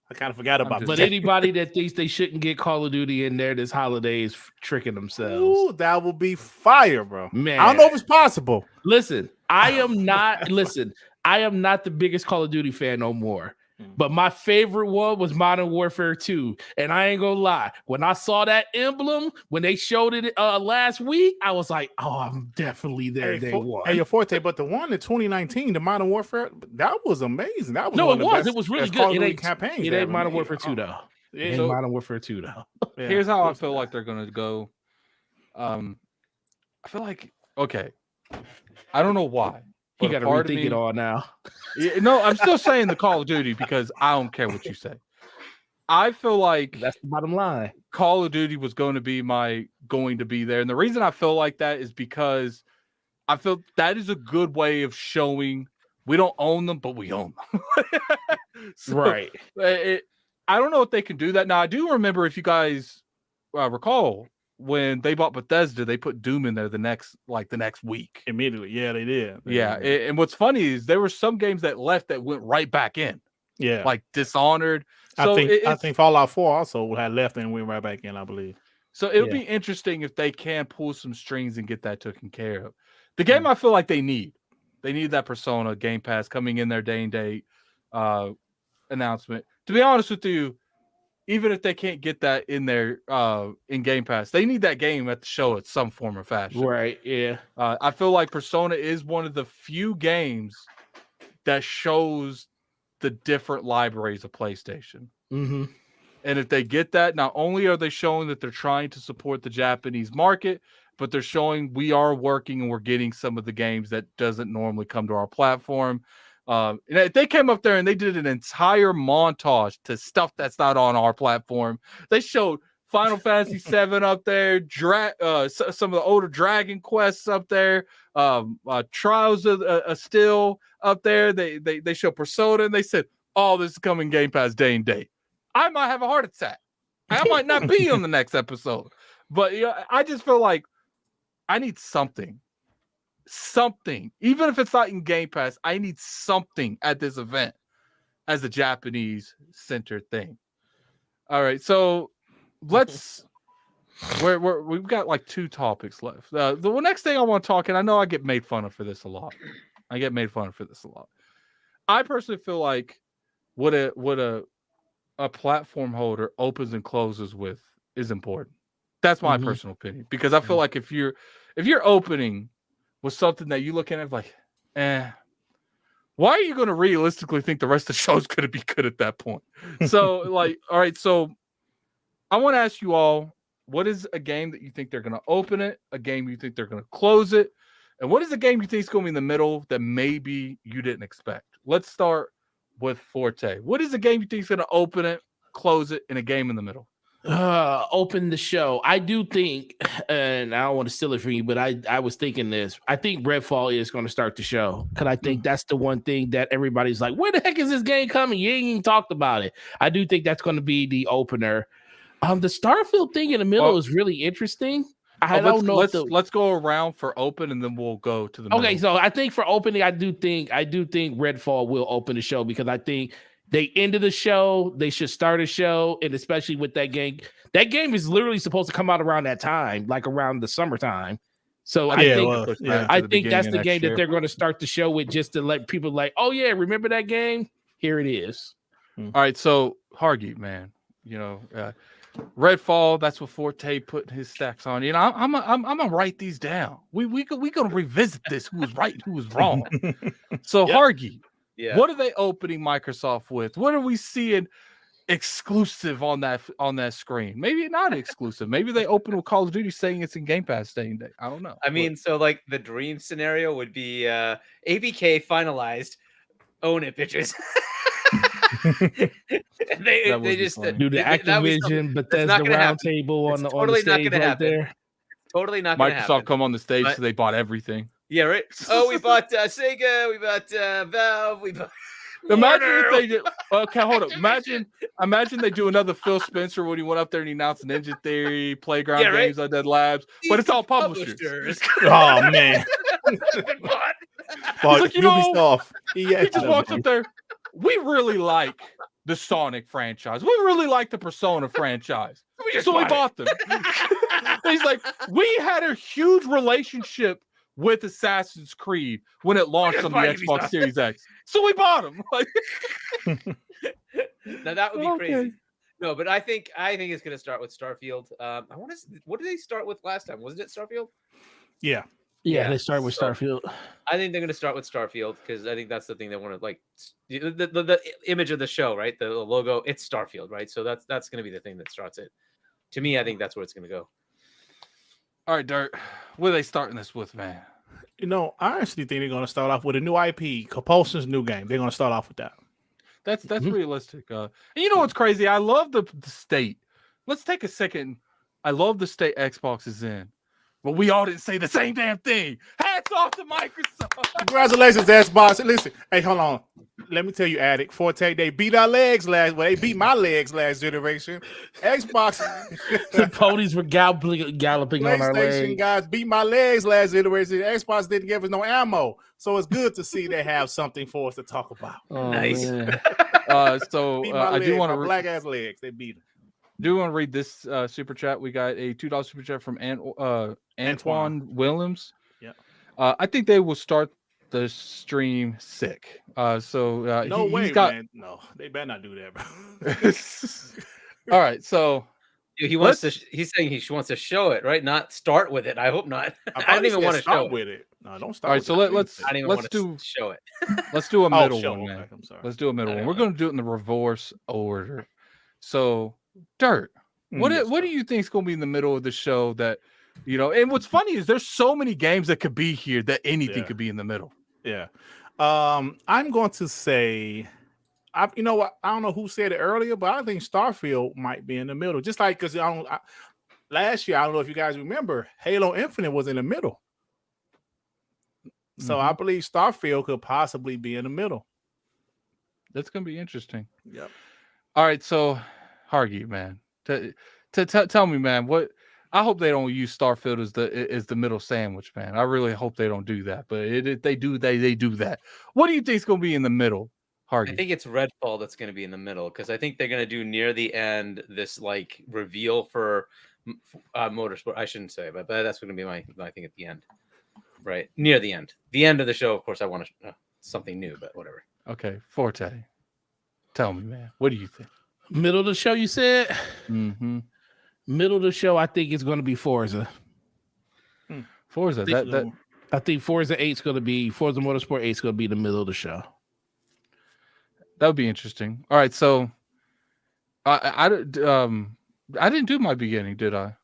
I kind of forgot about
But
that.
anybody that thinks they shouldn't get Call of Duty in there this holiday is tricking themselves.
Ooh, that will be fire, bro.
Man.
I don't know if it's possible.
Listen, I am not the biggest Call of Duty fan no more. But my favorite one was Modern Warfare 2. And I ain't gonna lie, when I saw that emblem, when they showed it last week, I was like, oh, I'm definitely there day one.
Hey, your Forte, but the one in 2019, the Modern Warfare, that was amazing. That was
No,
one
it
of the
was.
best,
It was really
best
good.
Call of
It
Duty
ain't
campaigns.
It
they
ain't
ever
Modern
made.
Warfare 2 though.
Yeah,
It ain't
so-
Modern Warfare 2 though.
yeah.
Here's how I feel like they're gonna go. I feel like okay. I don't know why.
You
but
got to
part of
rethink
me-
it all now.
Yeah, no, I'm still saying the Call of Duty because I don't care what you say. I feel like
That's the bottom line.
Call of Duty was going to be there. And the reason I feel like that is because I feel that is a good way of showing we don't own them, but we own them. So,
Right.
I don't know if they can do that. Now, I do remember, if you guys recall, when they bought Bethesda, they put Doom in there the next week.
Immediately. Yeah, they did.
Yeah. And what's funny is there were some games that left that went right back in,
Yeah.
like Dishonored. So
I think Fallout 4 also had left and went right back in, I believe.
So it'll
Yeah.
be interesting if they can pull some strings and get that taken care of. The game I feel like they need that Persona Game Pass coming in their day and date announcement. To be honest with you, even if they can't get that in their in Game Pass, they need that game at the show at some form or fashion.
Right. Yeah.
I feel like Persona is one of the few games that shows the different libraries of PlayStation.
Mm-hmm.
And if they get that, not only are they showing that they're trying to support the Japanese market, but they're showing we are working and we're getting some of the games that doesn't normally come to our platform. And if they came up there and they did an entire montage to stuff that's not on our platform. They showed Final Fantasy VII up there, some of the older Dragon Quests up there, Trials of Still up there. They show Persona and they said, "Oh, this is coming Game Pass day and date." I might have a heart attack. I might not be on the next episode, but I just feel like I need something, even if it's not in Game Pass. I need something at this event as a Japanese-centered thing. All right, so let's. We've got like 2 topics left. The next thing I want to talk, and I know I get made fun of for this a lot. I personally feel like what a platform holder opens and closes with is important. That's my personal opinion, because I feel like if you're opening with something that you look at it like, why are you going to realistically think the rest of the show is going to be good at that point? So like, all right, so I want to ask you all, what is a game that you think they're going to open it, a game you think they're going to close it, and what is a game you think is going to be in the middle that maybe you didn't expect? Let's start with Forte. What is a game you think is going to open it, close it, and a game in the middle?
Open the show. I do think, and I don't want to steal it from you, but I was thinking this. I think Redfall is going to start the show, because I think that's the one thing that everybody's like, where the heck is this game coming? You ain't even talked about it. I do think that's going to be the opener. The Starfield thing in the middle is really interesting. I don't know.
Let's go around for open, and then we'll go to the middle.
Okay, so I think for opening, I do think Redfall will open the show because I think they ended the show. They should start a show, and especially with that game. That game is literally supposed to come out around that time, like around the summertime. So I think that's the game that they're going to start the show with, just to let people like, oh yeah, remember that game? Here it is.
All right, so Hargie, man, Redfall. That's what Forte put his stacks on. I'm gonna write these down. We gonna revisit this. Who was right and who was wrong. So Hargie, what are they opening Microsoft with? What are we seeing exclusive on that screen? Maybe not exclusive. Maybe they open with Call of Duty saying it's in Game Pass staying day. I don't know.
I mean, so like the dream scenario would be ABK finalized. Own it, bitches. they just
do the Activision Bethesda roundtable on the stage right there.
Totally not going to happen.
Microsoft come on the stage, so they bought everything.
Yeah, right. Oh, we bought Sega, we bought Valve, we bought.
Imagine if they did. Okay, hold up. Imagine they do another Phil Spencer when he went up there and he announced Ninja Theory, Playground Games, Undead Labs, but it's all publishers.
Oh man.
But like,
Ubisoft.
He just walks up there. We really like the Sonic franchise. We really like the Persona franchise. So we bought them. He's like, we had a huge relationship with Assassin's Creed when it launched on the Xbox Series X. So we bought them.
Now that would be crazy. No, but I think it's going to start with Starfield. What did they start with last time? Wasn't it Starfield?
Yeah.
Yeah, they start with Starfield.
I think they're going to start with Starfield because I think that's the thing they want to like. The image of the show, right? The logo, it's Starfield, right? So that's going to be the thing that starts it. To me, I think that's where it's going to go.
All right, Dirt. What are they starting this with, man?
I actually think they're going to start off with a new IP, Compulsion's new game. They're going to start off with that.
That's realistic. And you know what's crazy? I love the state. Let's take a second. I love the state Xbox is in. But we all didn't say the same damn thing. Hats off to Microsoft.
Congratulations, Xbox. Listen, hey, hold on. Let me tell you, Addict, Forte, they beat our legs they beat my legs last generation. Xbox.
The ponies were galloping on our legs.
PlayStation guys beat my legs last generation. Xbox didn't give us no ammo. So it's good to see they have something for us to talk about.
Oh,
nice.
So
I do want to black ass legs. They beat them.
Do want to read this super chat? We got a $2 super chat from Antoine Willems.
Yeah,
I think they will start the stream sick.
No way, man. No, they better not do that, bro.
All right, so
he wants to. He's saying he wants to show it, right? Not start with it. I hope not. I don't even want to show
with it. No, don't start.
All right, so let's
show it.
Let's do a middle one,
okay,
man.
I'm sorry.
Let's do a middle one. We're going to do it in the reverse order. So, Dirt, what do you think is going to be in the middle of the show that, and what's funny is there's so many games that could be here that anything could be in the middle.
Yeah. I'm going to say, you know what? I don't know who said it earlier, but I think Starfield might be in the middle. Just like, because last year, I don't know if you guys remember, Halo Infinite was in the middle. So I believe Starfield could possibly be in the middle.
That's going to be interesting.
Yep.
All right, so Hargie, man, tell me, man, what? I hope they don't use Starfield as the middle sandwich, man. I really hope they don't do that. But if they do, they do that. What do you think is going to be in the middle, Hargie?
I think it's Redfall that's going to be in the middle because I think they're going to do near the end this like reveal for Motorsport. I shouldn't say, but that's going to be my thing at the end, right near the end of the show. Of course, I want something new, but whatever.
Okay, Forte. Tell me, man. What do you think?
Middle of the show, you said?
Mm-hmm.
Middle of the show, I think it's going to be Forza.
Forza.
I think Forza 8 is going to be Forza Motorsport 8 is going to be the middle of the show.
That would be interesting. All right, so I didn't do my beginning, did I?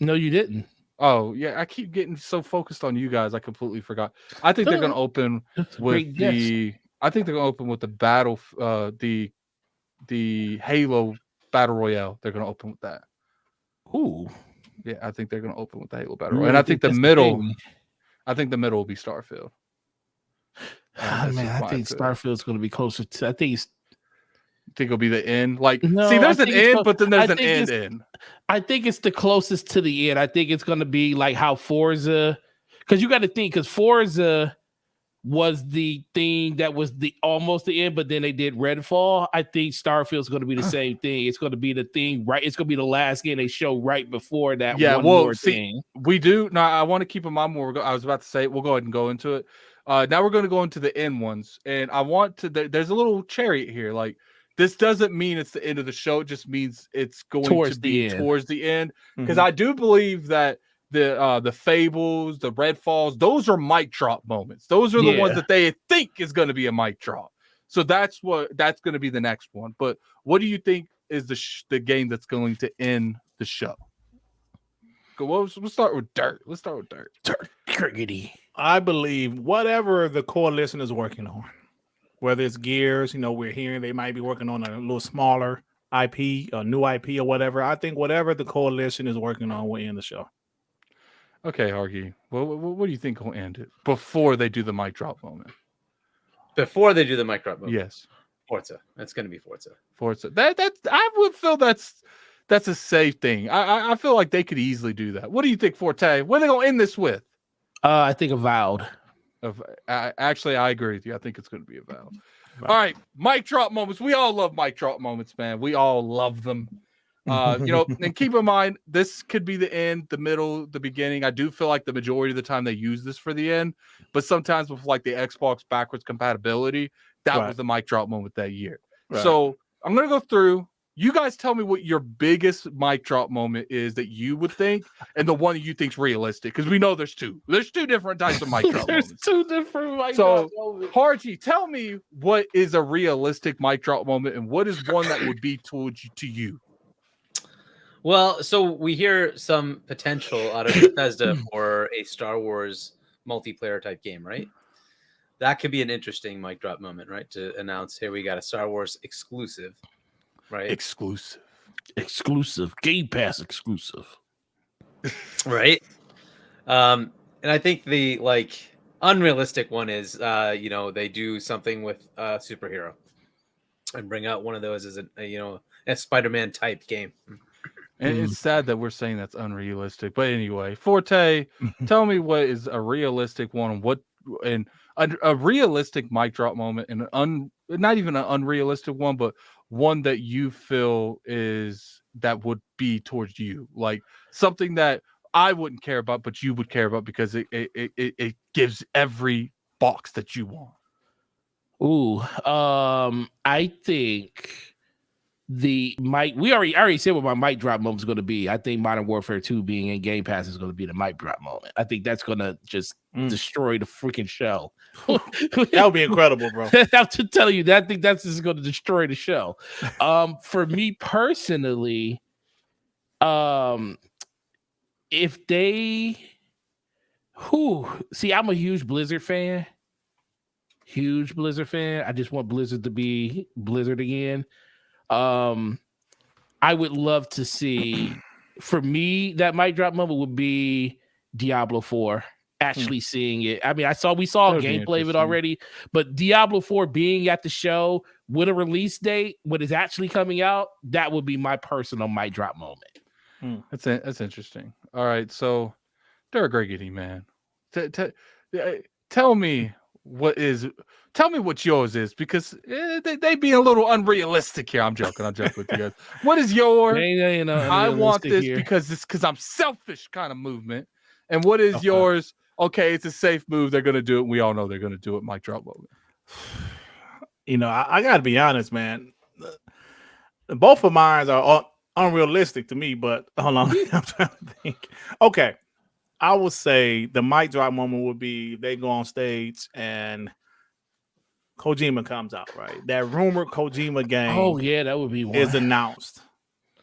No, you didn't.
Oh yeah, I keep getting so focused on you guys, I completely forgot. I think they're going to open with the. I think they're going to open with the battle, the Halo Battle Royale. They're going to open with that.
Ooh,
yeah, I think they're going to open with the Halo Battle Royale, and I think the middle will be Starfield.
Man, I think Starfield's going to be closer to. I think
think it'll be the end? Like,
No,
see, there's
I
an
think it's
end, but then there's
I
an
think
end.
it's-
End.
I think it's the closest to the end. I think it's going to be like how Forza, because you got to think, because Forza was the thing that was the almost the end, but then they did Redfall. I think Starfield's going to be the same thing. It's going to be the thing, right? It's going to be the last game they show right before that.
Yeah,
one
well,
more
see,
thing.
we do. Now, I want to keep in mind more. I was about to say, we'll go ahead and go into it. Now we're going to go into the end ones, and I want to. There's a little chariot here. Like, this doesn't mean it's the end of the show. It just means it's going
Towards
to
the
be
end.
towards the end. Because
Mhm.
I do believe that the Fables, the Redfalls, those are mic drop moments. Those are the ones
Yeah.
that they think is going to be a mic drop. So that's going to be the next one. But what do you think is the game that's going to end the show? We'll start with Dirt. Let's start with Dirt.
Griggity.
I believe whatever the coalition is working on, whether it's Gears, we're hearing they might be working on a little smaller IP, a new IP or whatever. I think whatever the coalition is working on will end the show.
Okay, Hargie. Well, what do you think will end it before they do the mic drop moment?
Before they do the mic drop moment.
Yes,
Forza. That's going to be Forza.
Forza. That's I would feel that's a safe thing. I feel like they could easily do that. What do you think, Forte? What are they gonna end this with?
I think Avowed.
Actually, I agree with you. I think it's gonna be Avowed. All right, mic drop moments. We all love mic drop moments, man. We all love them. And keep in mind, this could be the end, the middle, the beginning. I do feel like the majority of the time they use this for the end, but sometimes with like the Xbox backwards compatibility, that was the mic drop moment that year.
Right.
So I'm gonna go through. You guys tell me what your biggest mic drop moment is that you would think, and the one that you think's realistic, because we know there's two. There's two different types of mic drop
There's
moments.
two different mic
So,
drop moments.
Hargie, tell me what is a realistic mic drop moment, and what is one that would be towards you to you?
Well, so we hear some potential out of Bethesda for a Star Wars multiplayer type game, right? That could be an interesting mic drop moment, right? To announce, here we got a Star Wars exclusive, right?
Exclusive. Game Pass exclusive.
Right. And I think the unrealistic one is they do something with a superhero and bring out one of those as a Spider-Man type game.
And it's sad that we're saying that's unrealistic. But anyway, Forte, tell me what is a realistic one, and a realistic mic drop moment, and not even an unrealistic one, but one that you feel is that would be towards you, like something that I wouldn't care about, but you would care about because it gives every box that you want.
Ooh, I think I already said what my mic drop moment is going to be. I think Modern Warfare 2 being in Game Pass is going to be the mic drop moment. I think that's going to just destroy the freaking show.
That would be incredible, bro.
I have to tell you that. I think that's just going to destroy the show. For me personally, if they, see, I'm a huge Blizzard fan. I just want Blizzard to be Blizzard again. I would love to see, for me, that mic drop moment would be Diablo 4. Actually seeing it. I mean, we saw gameplay of it already, but Diablo 4 being at the show with a release date, when it's actually coming out, that would be my personal mic drop moment.
That's interesting. All right, so they're a Griggity, man. Tell me what yours is, because they being a little unrealistic here. I'm joking with you guys. What is yours? I want this here because I'm selfish kind of movement. And what is yours? Okay, it's a safe move. They're gonna do it. We all know they're gonna do it. Mic drop moment.
I gotta be honest, man. Both of mine are unrealistic to me, but hold on, I'm trying to think. Okay, I would say the mic drop moment would be if they go on stage and Kojima comes out, right? That rumored Kojima game.
Oh yeah, that would be one.
Is announced,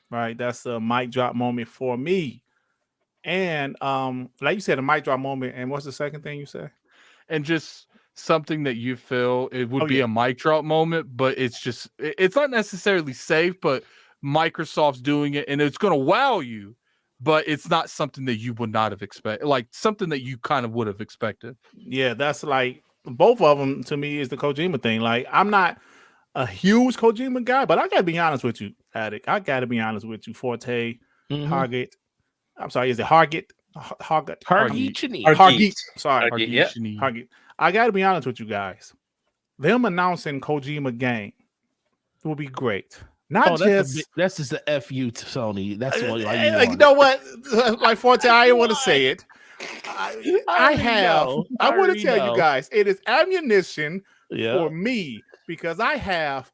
right? That's a mic drop moment for me. And like you said, a mic drop moment. And what's the second thing you said?
And just something that you feel it would be a mic drop moment, but it's not necessarily safe, but Microsoft's doing it and it's going to wow you, but it's not something that you would not have expected, like something that you kind of would have expected.
Yeah, that's like both of them to me is the Kojima thing. Like, I'm not a huge Kojima guy, but I gotta be honest with you, Attic. I gotta be honest with you, Forte, Hargeet. I'm sorry, is it Hargeet? Hargeet.
Hargie Chani.
Hargeet. Sorry,
Hargeet, yeah.
Hargeet. I gotta be honest with you guys. Them announcing Kojima game will be great. Not just
that's just the FU to Sony. That's what
you know what? Like Forte, I didn't want to say it. I want to tell you guys, it is ammunition for me because I have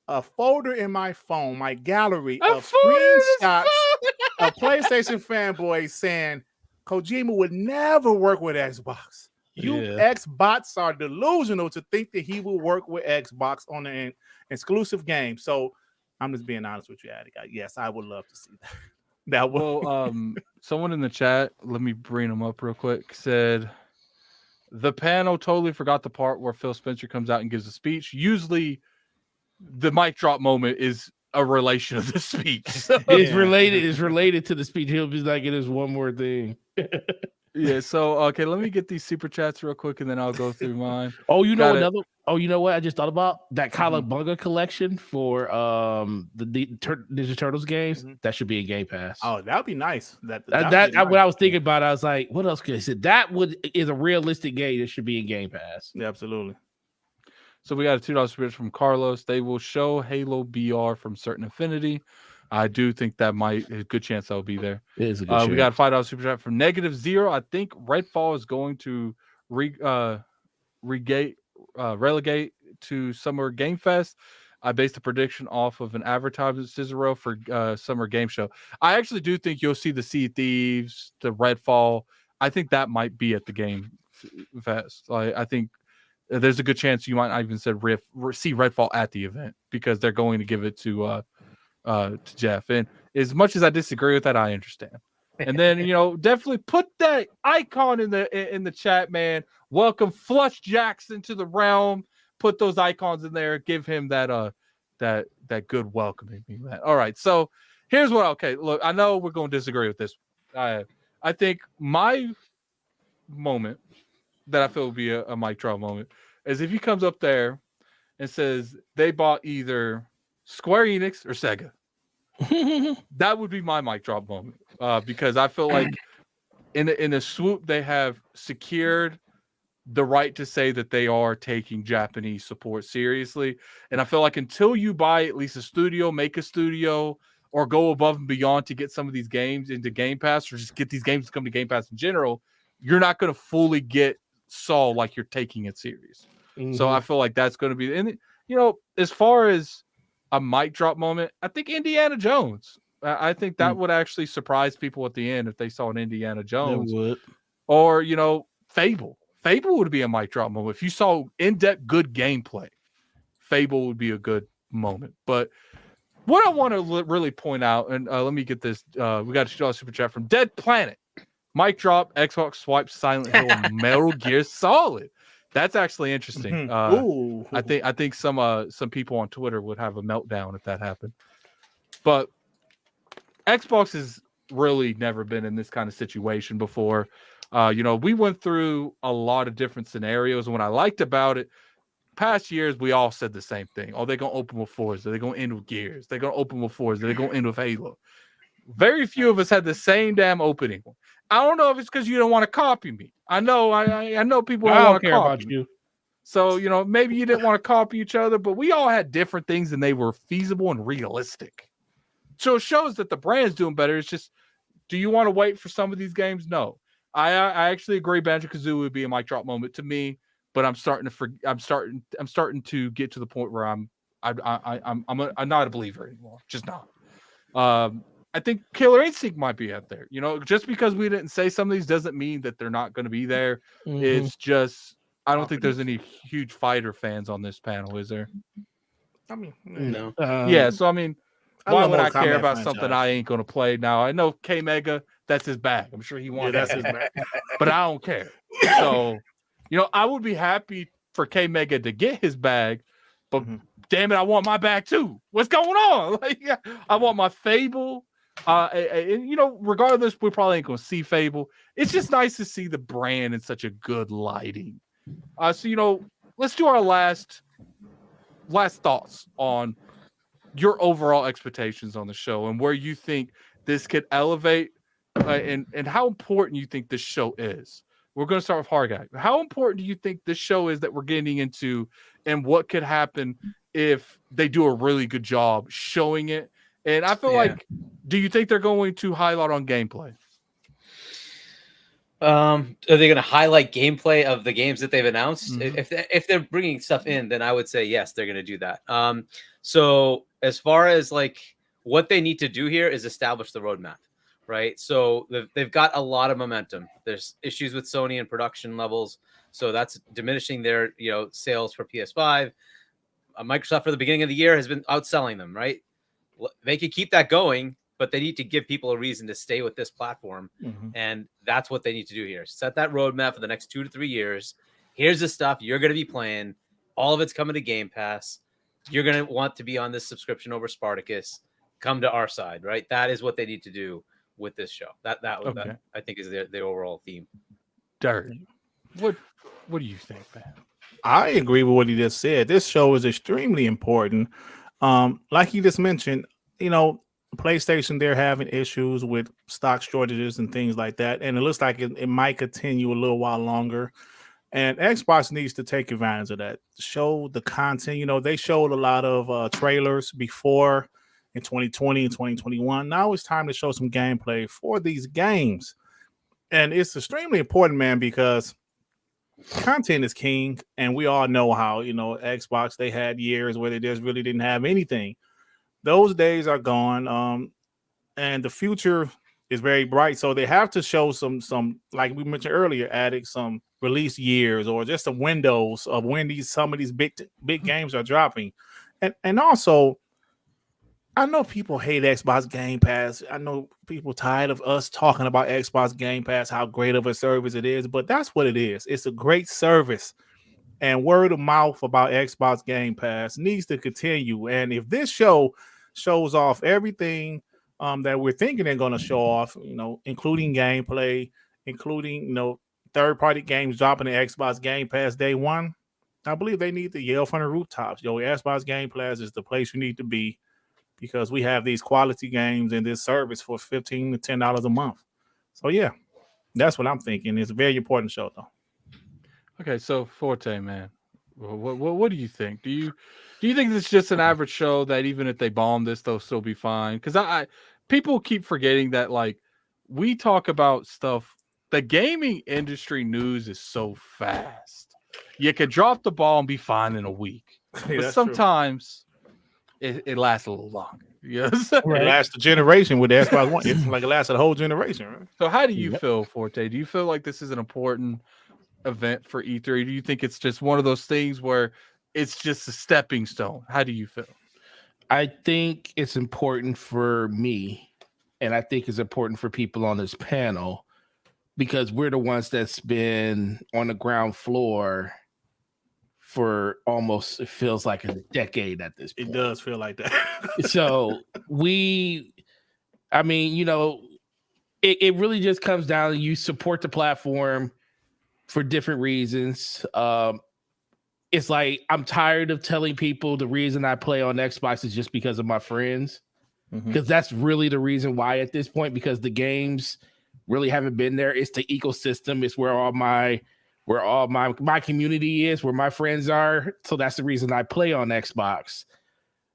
a folder in my phone, my gallery of screenshots of PlayStation fanboys saying Kojima would never work with Xbox. You Xbots are delusional to think that he will work with Xbox on an exclusive game. So I'm just being honest with you, Attic. Yes, I would love to see that.
Someone in the chat, let me bring them up real quick, said the panel totally forgot the part where Phil Spencer comes out and gives a speech. Usually the mic drop moment is a relation of the speech. So,
it's related to the speech. He'll be like, it is one more thing.
Yeah, so okay, let me get these super chats real quick and then I'll go through mine.
You know what I just thought about? That Cowabunga collection for the Ninja Turtles games. That should be a Game Pass.
Oh, that would be nice. What
I was thinking about, I was like, what else could I say? That is a realistic game that should be in Game Pass.
Yeah, absolutely.
So we got a $2 spirit from Carlos. They will show Halo BR from Certain Affinity. I do think that a good chance that will be there.
It is a good chance.
We got a $5 super chat from -0. I think Redfall is going to relegate to Summer Game Fest. I based the prediction off of an advertisement Cicero for Summer Game Show. I actually do think you'll see the Sea of Thieves, the Redfall. I think that might be at the Game Fest. I think there's a good chance you might not even see Redfall at the event because they're going to give it to Jeff. And as much as I disagree with that, I understand. And then definitely put that icon in the chat, man. Welcome Flush Jackson to the realm. Put those icons in there. Give him that good welcoming. All right. So here's look, I know we're going to disagree with this. I think my moment that I feel would be a mic drop moment is if he comes up there and says they bought either Square Enix or Sega. That would be my mic drop moment because I feel like in a swoop they have secured the right to say that they are taking Japanese support seriously. And I feel like until you buy at least a studio, make a studio, or go above and beyond to get some of these games into Game Pass, or just get these games to come to Game Pass in general, you're not going to fully get Saul like you're taking it serious. So I feel like that's going to be, and as far as a mic drop moment, I think Indiana Jones. I think that would actually surprise people at the end if they saw an Indiana Jones. Or, Fable. Fable would be a mic drop moment. If you saw in-depth good gameplay, Fable would be a good moment. But what I want to really point out, and let me get this. We got a super chat from Dead Planet. Mic drop, Xbox swipe, Silent Hill, and Metal Gear Solid. That's actually interesting. I think some people on Twitter would have a meltdown if that happened. But Xbox has really never been in this kind of situation before. We went through a lot of different scenarios. And what I liked about it, past years, we all said the same thing. Oh, they're going to open with Forza. They're going to end with Gears. They're going to open with Forza. They're going to end with Halo. Very few of us had the same damn opening. I don't know if it's because you don't want to copy me. I know people don't want to copy you. So, maybe you didn't want to copy each other, but we all had different things and they were feasible and realistic. So it shows that the brand's doing better. It's just, do you want to wait for some of these games? No. I actually agree Banjo-Kazooie would be a mic drop moment to me, but I'm starting to get to the point where I'm not a believer anymore. Just not. I think Killer Instinct might be out there. Just because we didn't say some of these doesn't mean that they're not going to be there. It's just I don't think there's any huge fighter fans on this panel, is there?
I mean,
no.
Yeah, so I mean, why would I care about something I ain't going to play? Now I know K Mega, that's his bag. I'm sure he wants
that's his bag,
but I don't care. So, I would be happy for K Mega to get his bag, but damn it, I want my bag too. What's going on? I want my Fable. Regardless, we probably ain't gonna see Fable. It's just nice to see the brand in such a good lighting. So let's do our last last thoughts on your overall expectations on the show and where you think this could elevate and how important you think this show is. We're going to start with Hargie. How important do you think this show is that we're getting into, and what could happen if they do a really good job showing it? And I feel like, do you think they're going to highlight on gameplay?
Are they going to highlight gameplay of the games that they've announced?
Mm-hmm.
If they're bringing stuff in, then I would say yes, they're going to do that. So as far as like what they need to do here is establish the roadmap, right? So they've got a lot of momentum. There's issues with Sony and production levels, so that's diminishing their sales for PS5. Microsoft for the beginning of the year has been outselling them, right? They could keep that going, but they need to give people a reason to stay with this platform. And that's what they need to do here. Set that roadmap for the next 2 to 3 years. Here's the stuff you're going to be playing. All of it's coming to Game Pass. You're going to want to be on this subscription over Spartacus. Come to our side, right? That is what they need to do with this show. That I think is the overall theme.
Dirt. What do you think, man?
I agree with what he just said. This show is extremely important. Like he just mentioned, PlayStation, they're having issues with stock shortages and things like that. And it looks like it might continue a little while longer. And Xbox needs to take advantage of that. Show the content. They showed a lot of trailers before in 2020 and 2021. Now it's time to show some gameplay for these games. And it's extremely important, man, because content is king. And we all know how, Xbox, they had years where they just really didn't have anything. Those days are gone. And the future is very bright. So they have to show some, like we mentioned earlier, adding some release years or just some windows of when some of these big games are dropping. And also, I know people hate Xbox Game Pass. I know people tired of us talking about Xbox Game Pass, how great of a service it is, but that's what it is. It's a great service. And word of mouth about Xbox Game Pass needs to continue. And if this show shows off everything that we're thinking they're going to show off, including gameplay, including, third-party games dropping the Xbox Game Pass day one, I believe they need to yell from the rooftops. Xbox Game Pass is the place you need to be because we have these quality games and this service for $15 to $10 a month. So, yeah, that's what I'm thinking. It's a very important show, though.
Okay, so Forte, man, what do you think? Do you think it's just an average show that even if they bomb this, they'll still be fine? Because people keep forgetting that, like, we talk about stuff. The gaming industry news is so fast. You could drop the ball and be fine in a week. But sometimes it lasts a little longer. Yes.
It lasts a generation with the Xbox One. It's like it lasted a whole generation, right?
So how do you feel, Forte? Do you feel like this is an important event for E3? Do you think it's just one of those things where it's just a stepping stone? How do you feel?
I think it's important for me, and I think it's important for people on this panel, because we're the ones that's been on the ground floor for almost, it feels like a decade at this point.
It does feel like that.
So it really just comes down to you support the platform for different reasons. It's like, I'm tired of telling people the reason I play on Xbox is just because of my friends. Because that's really the reason why at this point, because the games really haven't been there. It's the ecosystem. It's where all my community is, where my friends are. So that's the reason I play on Xbox.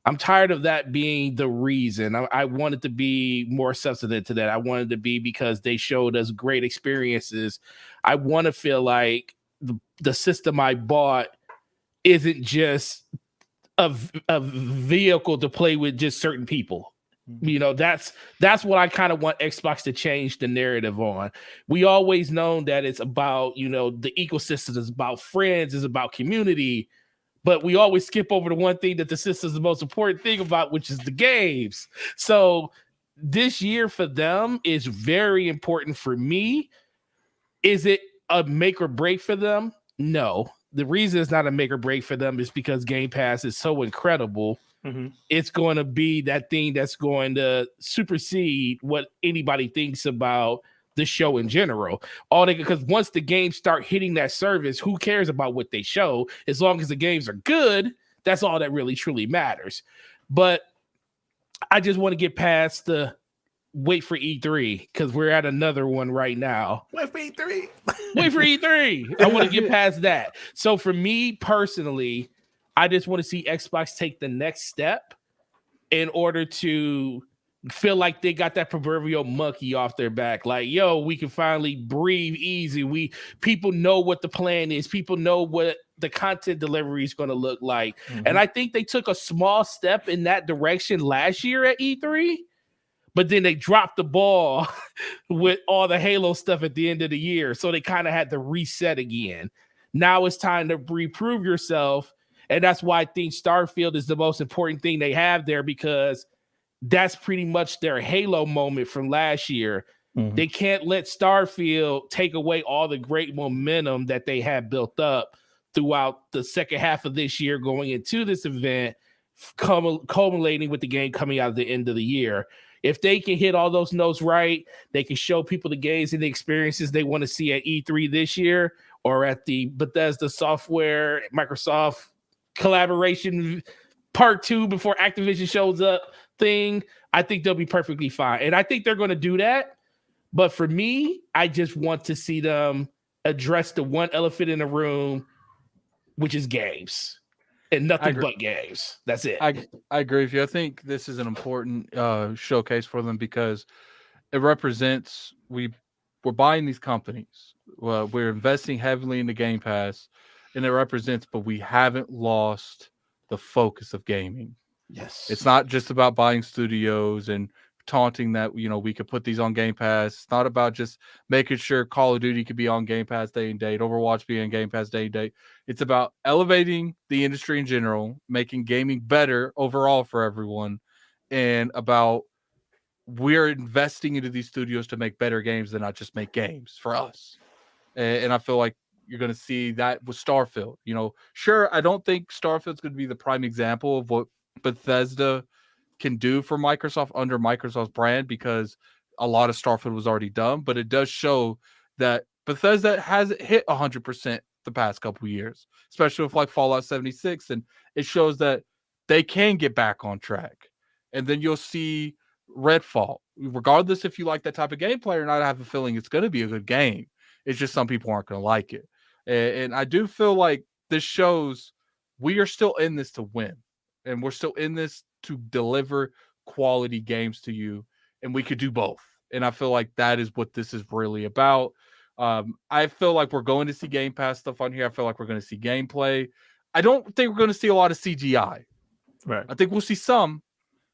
I'm tired of that being the reason. I wanted to be more substantive to that. I wanted to be because they showed us great experiences. I want to feel like the system I bought isn't just a vehicle to play with just certain people. That's what I kind of want Xbox to change the narrative on. We always known that it's about, the ecosystem is about friends, is about community, but we always skip over the one thing that the system is the most important thing about, which is the games. So this year for them is very important for me. Is it a make or break for them? No. The reason it's not a make or break for them is because Game Pass is so incredible. It's going to be that thing that's going to supersede what anybody thinks about the show in general. Because once the games start hitting that service, who cares about what they show? As long as the games are good, That's all that really truly matters. But I just want to get past the wait for E3 because we're at another one right now.
Wait for E3.
Wait for E3. I want to get past that. So for me personally, I just want to see Xbox take the next step in order to feel like they got that proverbial monkey off their back. Like, yo, we can finally breathe easy. People know what the plan is. People know what the content delivery is going to look like. And I think they took a small step in that direction last year at E3, but then they dropped the ball with all the Halo stuff at the end of the year. So they kind of had to reset again. Now it's time to reprove yourself. And that's why I think Starfield is the most important thing they have there, because that's pretty much their Halo moment from last year. They can't let Starfield take away all the great momentum that they had built up throughout the second half of this year going into this event, culminating with the game coming out at the end of the year. If they can hit all those notes right, they can show people the games and the experiences they want to see at E3 this year or at the Bethesda software, Microsoft collaboration part 2 before Activision shows up thing. I think they'll be perfectly fine. And I think they're going to do that. But for me, I just want to see them address the one elephant in the room, which is games. And nothing but games. That's it.
I agree with you. I think this is an important showcase for them because it represents we're buying these companies. Well, we're investing heavily in the Game Pass, and it represents, but we haven't lost the focus of gaming.
Yes.
It's not just about buying studios and taunting that, we could put these on Game Pass. It's not about just making sure Call of Duty could be on Game Pass day and date, Overwatch be on Game Pass day and date. It's about elevating the industry in general, making gaming better overall for everyone, and about we're investing into these studios to make better games than not just make games for us. And I feel like you're going to see that with Starfield. Sure, I don't think Starfield's going to be the prime example of what Bethesda can do for Microsoft under Microsoft's brand, because a lot of Starfield was already done, but it does show that Bethesda hasn't hit 100% the past couple of years, especially with like Fallout 76, and it shows that they can get back on track. And then you'll see Redfall. Regardless if you like that type of gameplay or not, I have a feeling it's going to be a good game. It's just some people aren't going to like it. And I do feel like this shows we are still in this to win, and we're still in this to deliver quality games to you, and we could do both. And I feel like that is what this is really about. I feel like we're going to see Game Pass stuff on here. I feel like we're going to see gameplay. I don't think we're going to see a lot of CGI.
Right.
I think we'll see some,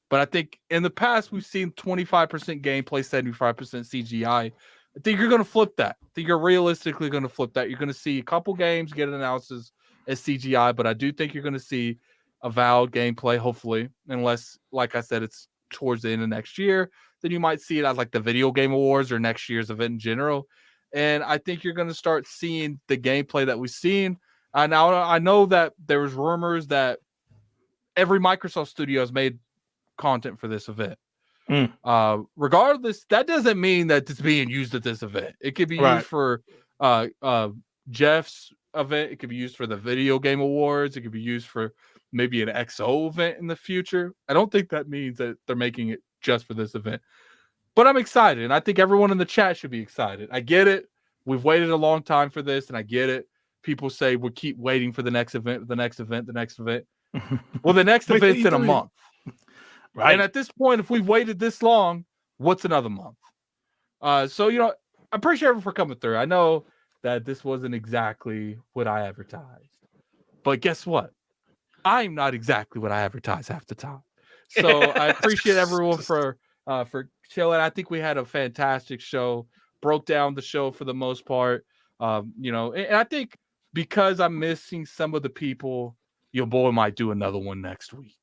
but I think in the past we've seen 25% gameplay, 75% CGI. I think you're going to flip that. I think you're realistically going to flip that. You're going to see a couple games get announced as CGI, but I do think you're going to see avowed gameplay, hopefully, unless, like I said, it's towards the end of next year. Then you might see it as like the Video Game Awards or next year's event in general. And I think you're going to start seeing the gameplay that we've seen. Now, I know that there was rumors that every Microsoft studio has made content for this event. Regardless, that doesn't mean that it's being used at this event. It could be used for Jeff's event. It could be used for the Video Game Awards. It could be used for maybe an XO event in the future. I don't think that means that they're making it just for this event. But I'm excited, and I think everyone in the chat should be excited. I get it. We've waited a long time for this, and I get it. People say we keep waiting for the next event, the next event, the next event. Well, the next event's in a month. Right. And at this point, if we've waited this long, what's another month? So, I appreciate everyone for coming through. I know that this wasn't exactly what I advertised. But guess what? I'm not exactly what I advertise half the time. So I appreciate everyone for chilling. I think we had a fantastic show. Broke down the show for the most part. And I think because I'm missing some of the people, your boy might do another one next week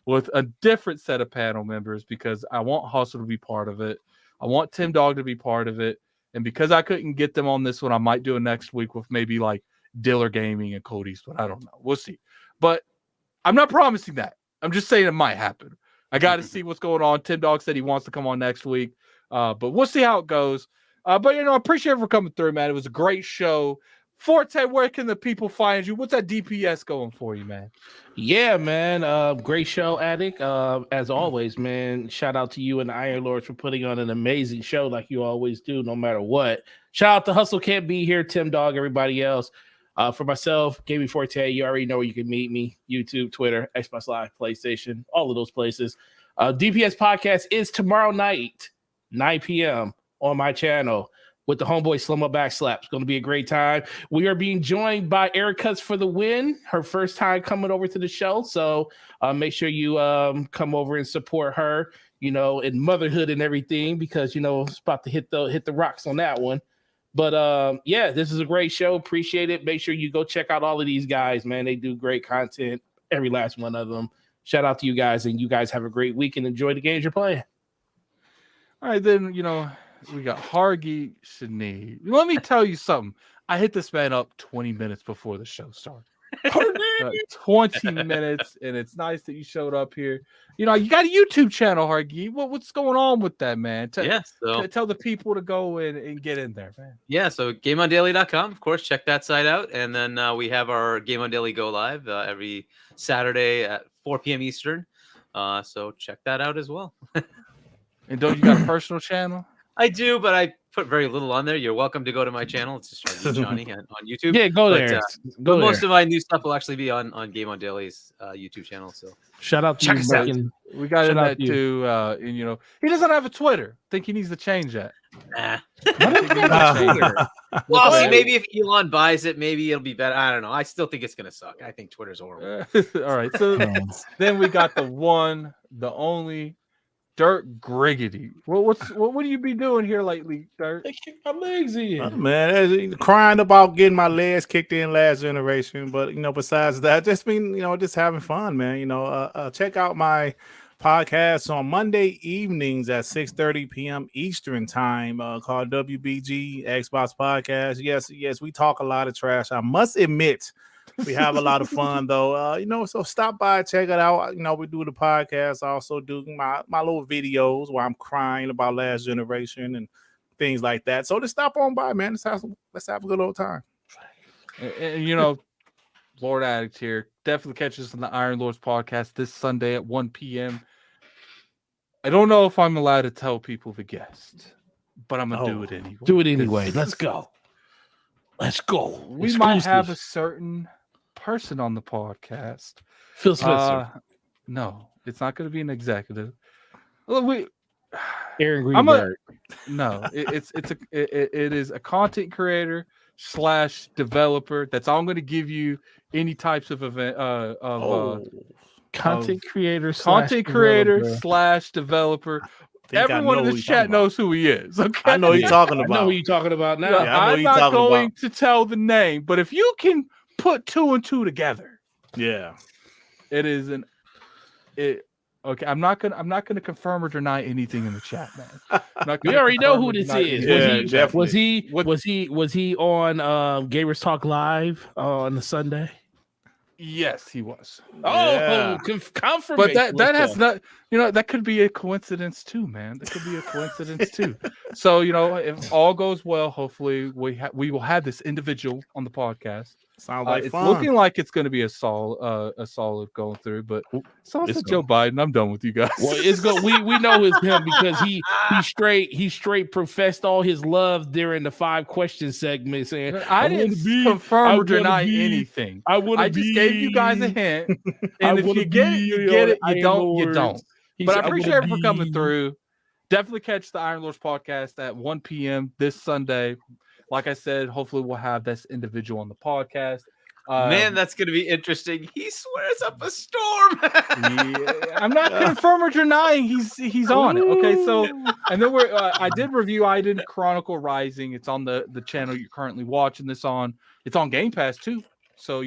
with a different set of panel members, because I want Hustle to be part of it. I want Tim Dog to be part of it. And because I couldn't get them on this one, I might do it next week with maybe like Diller Gaming and Cody Eastwood. I don't know. We'll see. But I'm not promising that. I'm just saying it might happen. I got to see what's going on. Tim Dog said he wants to come on next week. But we'll see how it goes. But, I appreciate it for coming through, man. It was a great show. Forte, where can the people find you? What's that DPS going for you, man?
Yeah, man. Great show, Addict. As always, man. Shout out to you and the Iron Lords for putting on an amazing show like you always do, no matter what. Shout out to Hustle Can't Be Here, Tim Dog, everybody else. For myself, Gaming Forte, you already know where you can meet me. YouTube, Twitter, Xbox Live, PlayStation, all of those places. DPS Podcast is tomorrow night, 9 p.m. on my channel with the homeboy Slimmo Backslap. It's going to be a great time. We are being joined by Eric Cuts for the win, her first time coming over to the show. So make sure you come over and support her, in motherhood and everything, because, it's about to hit the rocks on that one. But yeah, this is a great show. Appreciate it. Make sure you go check out all of these guys, man. They do great content, every last one of them. Shout out to you guys, and you guys have a great week and enjoy the games you're playing.
All right, then, we got Hargie, Chani. Let me tell you something. I hit this man up 20 minutes before the show started. 20 minutes, and it's nice that you showed up here. You got a YouTube channel, Hargie. What's going on with that, man? Tell the people to go and get in there, man.
Yeah, so GameOnDaily.com, of course, check that site out. And then we have our Game on Daily Go Live every Saturday at 4 p.m. Eastern. So check that out as well.
And don't you got a personal channel?
I do, but I put very little on there. You're welcome to go to my channel. It's just Chani on YouTube.
Yeah, go there.
But most of my new stuff will actually be on Game on Daily's YouTube channel. So
shout out to
check
you,
us out.
man.
We got in that too. And he doesn't have a Twitter. Think he needs to change that.
Nah. Well, see, maybe if Elon buys it, maybe it'll be better. I don't know. I still think it's gonna suck. I think Twitter's horrible.
All right. So then we got the one, the only Dirt Griggity. What do you be doing here lately, Dirt?
They kicked my legs in.
Oh, man, crying about getting my legs kicked in last generation. But besides that, just been just having fun, man. Check out my podcast on Monday evenings at 6:30 p.m. Eastern time, called WBG Xbox Podcast. Yes, we talk a lot of trash. I must admit. We have a lot of fun though. So stop by, check it out. We do the podcast. I also do my little videos where I'm crying about last generation and things like that. So just stop on by, man. Let's have a good old time.
And Lord Addict here. Definitely catch us on the Iron Lords podcast this Sunday at 1 p.m. I don't know if I'm allowed to tell people the guest, but I'm gonna do it anyway.
Do it anyway. Let's go.
We might have a certain person on the podcast.
Phil Spencer.
No, it's not going to be an executive.
Aaron Greenberg.
It is a content creator / developer. That's all I'm going to give you any types of event.
Content creator
/ developer. Everyone in this chat knows who he is. Okay,
I know who you're talking about.
I know who you're talking about now.
I'm not going to tell the name, but if you can put 2 and 2 together,
yeah,
it is okay. I'm not gonna confirm or deny anything in the chat, man.
We already know who this is.
Yeah,
was he on Gamers Talk Live on the Sunday?
Yes, he was.
Confirmation.
But that has not, that could be a coincidence too, man. That could be a coincidence too. So, if all goes well, hopefully we will have this individual on the podcast.
Sounds like
it's
fun.
looking like it's going to be a solid going through, but sounds like Joe Biden. I'm done with you guys.
Well, it's good. We know it's him because he straight professed all his love during the 5 question segment, saying
I didn't confirm or deny anything. I just gave you guys a hint, and if you get it, you get it. You don't. But I appreciate it for coming through. Definitely catch the Iron Lords podcast at 1 p.m. this Sunday. Like I said, hopefully we'll have this individual on the podcast.
Man, that's going to be interesting. He swears up a storm.
I'm not confirming or denying he's on it. Okay, so and then I did review Chronicle Rising. It's on the channel you're currently watching this on. It's on Game Pass too. So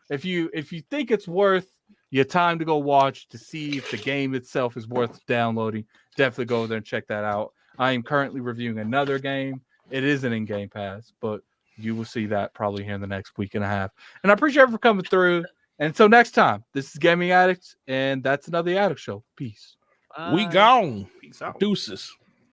if you think it's worth your time to go watch to see if the game itself is worth downloading, definitely go there and check that out. I am currently reviewing another game. It isn't in Game Pass, but you will see that probably here in the next week and a half. And I appreciate you for coming through. And until next time, this is Gaming Addicts, and that's another Addict Show. Peace.
We gone.
Peace out.
Deuces.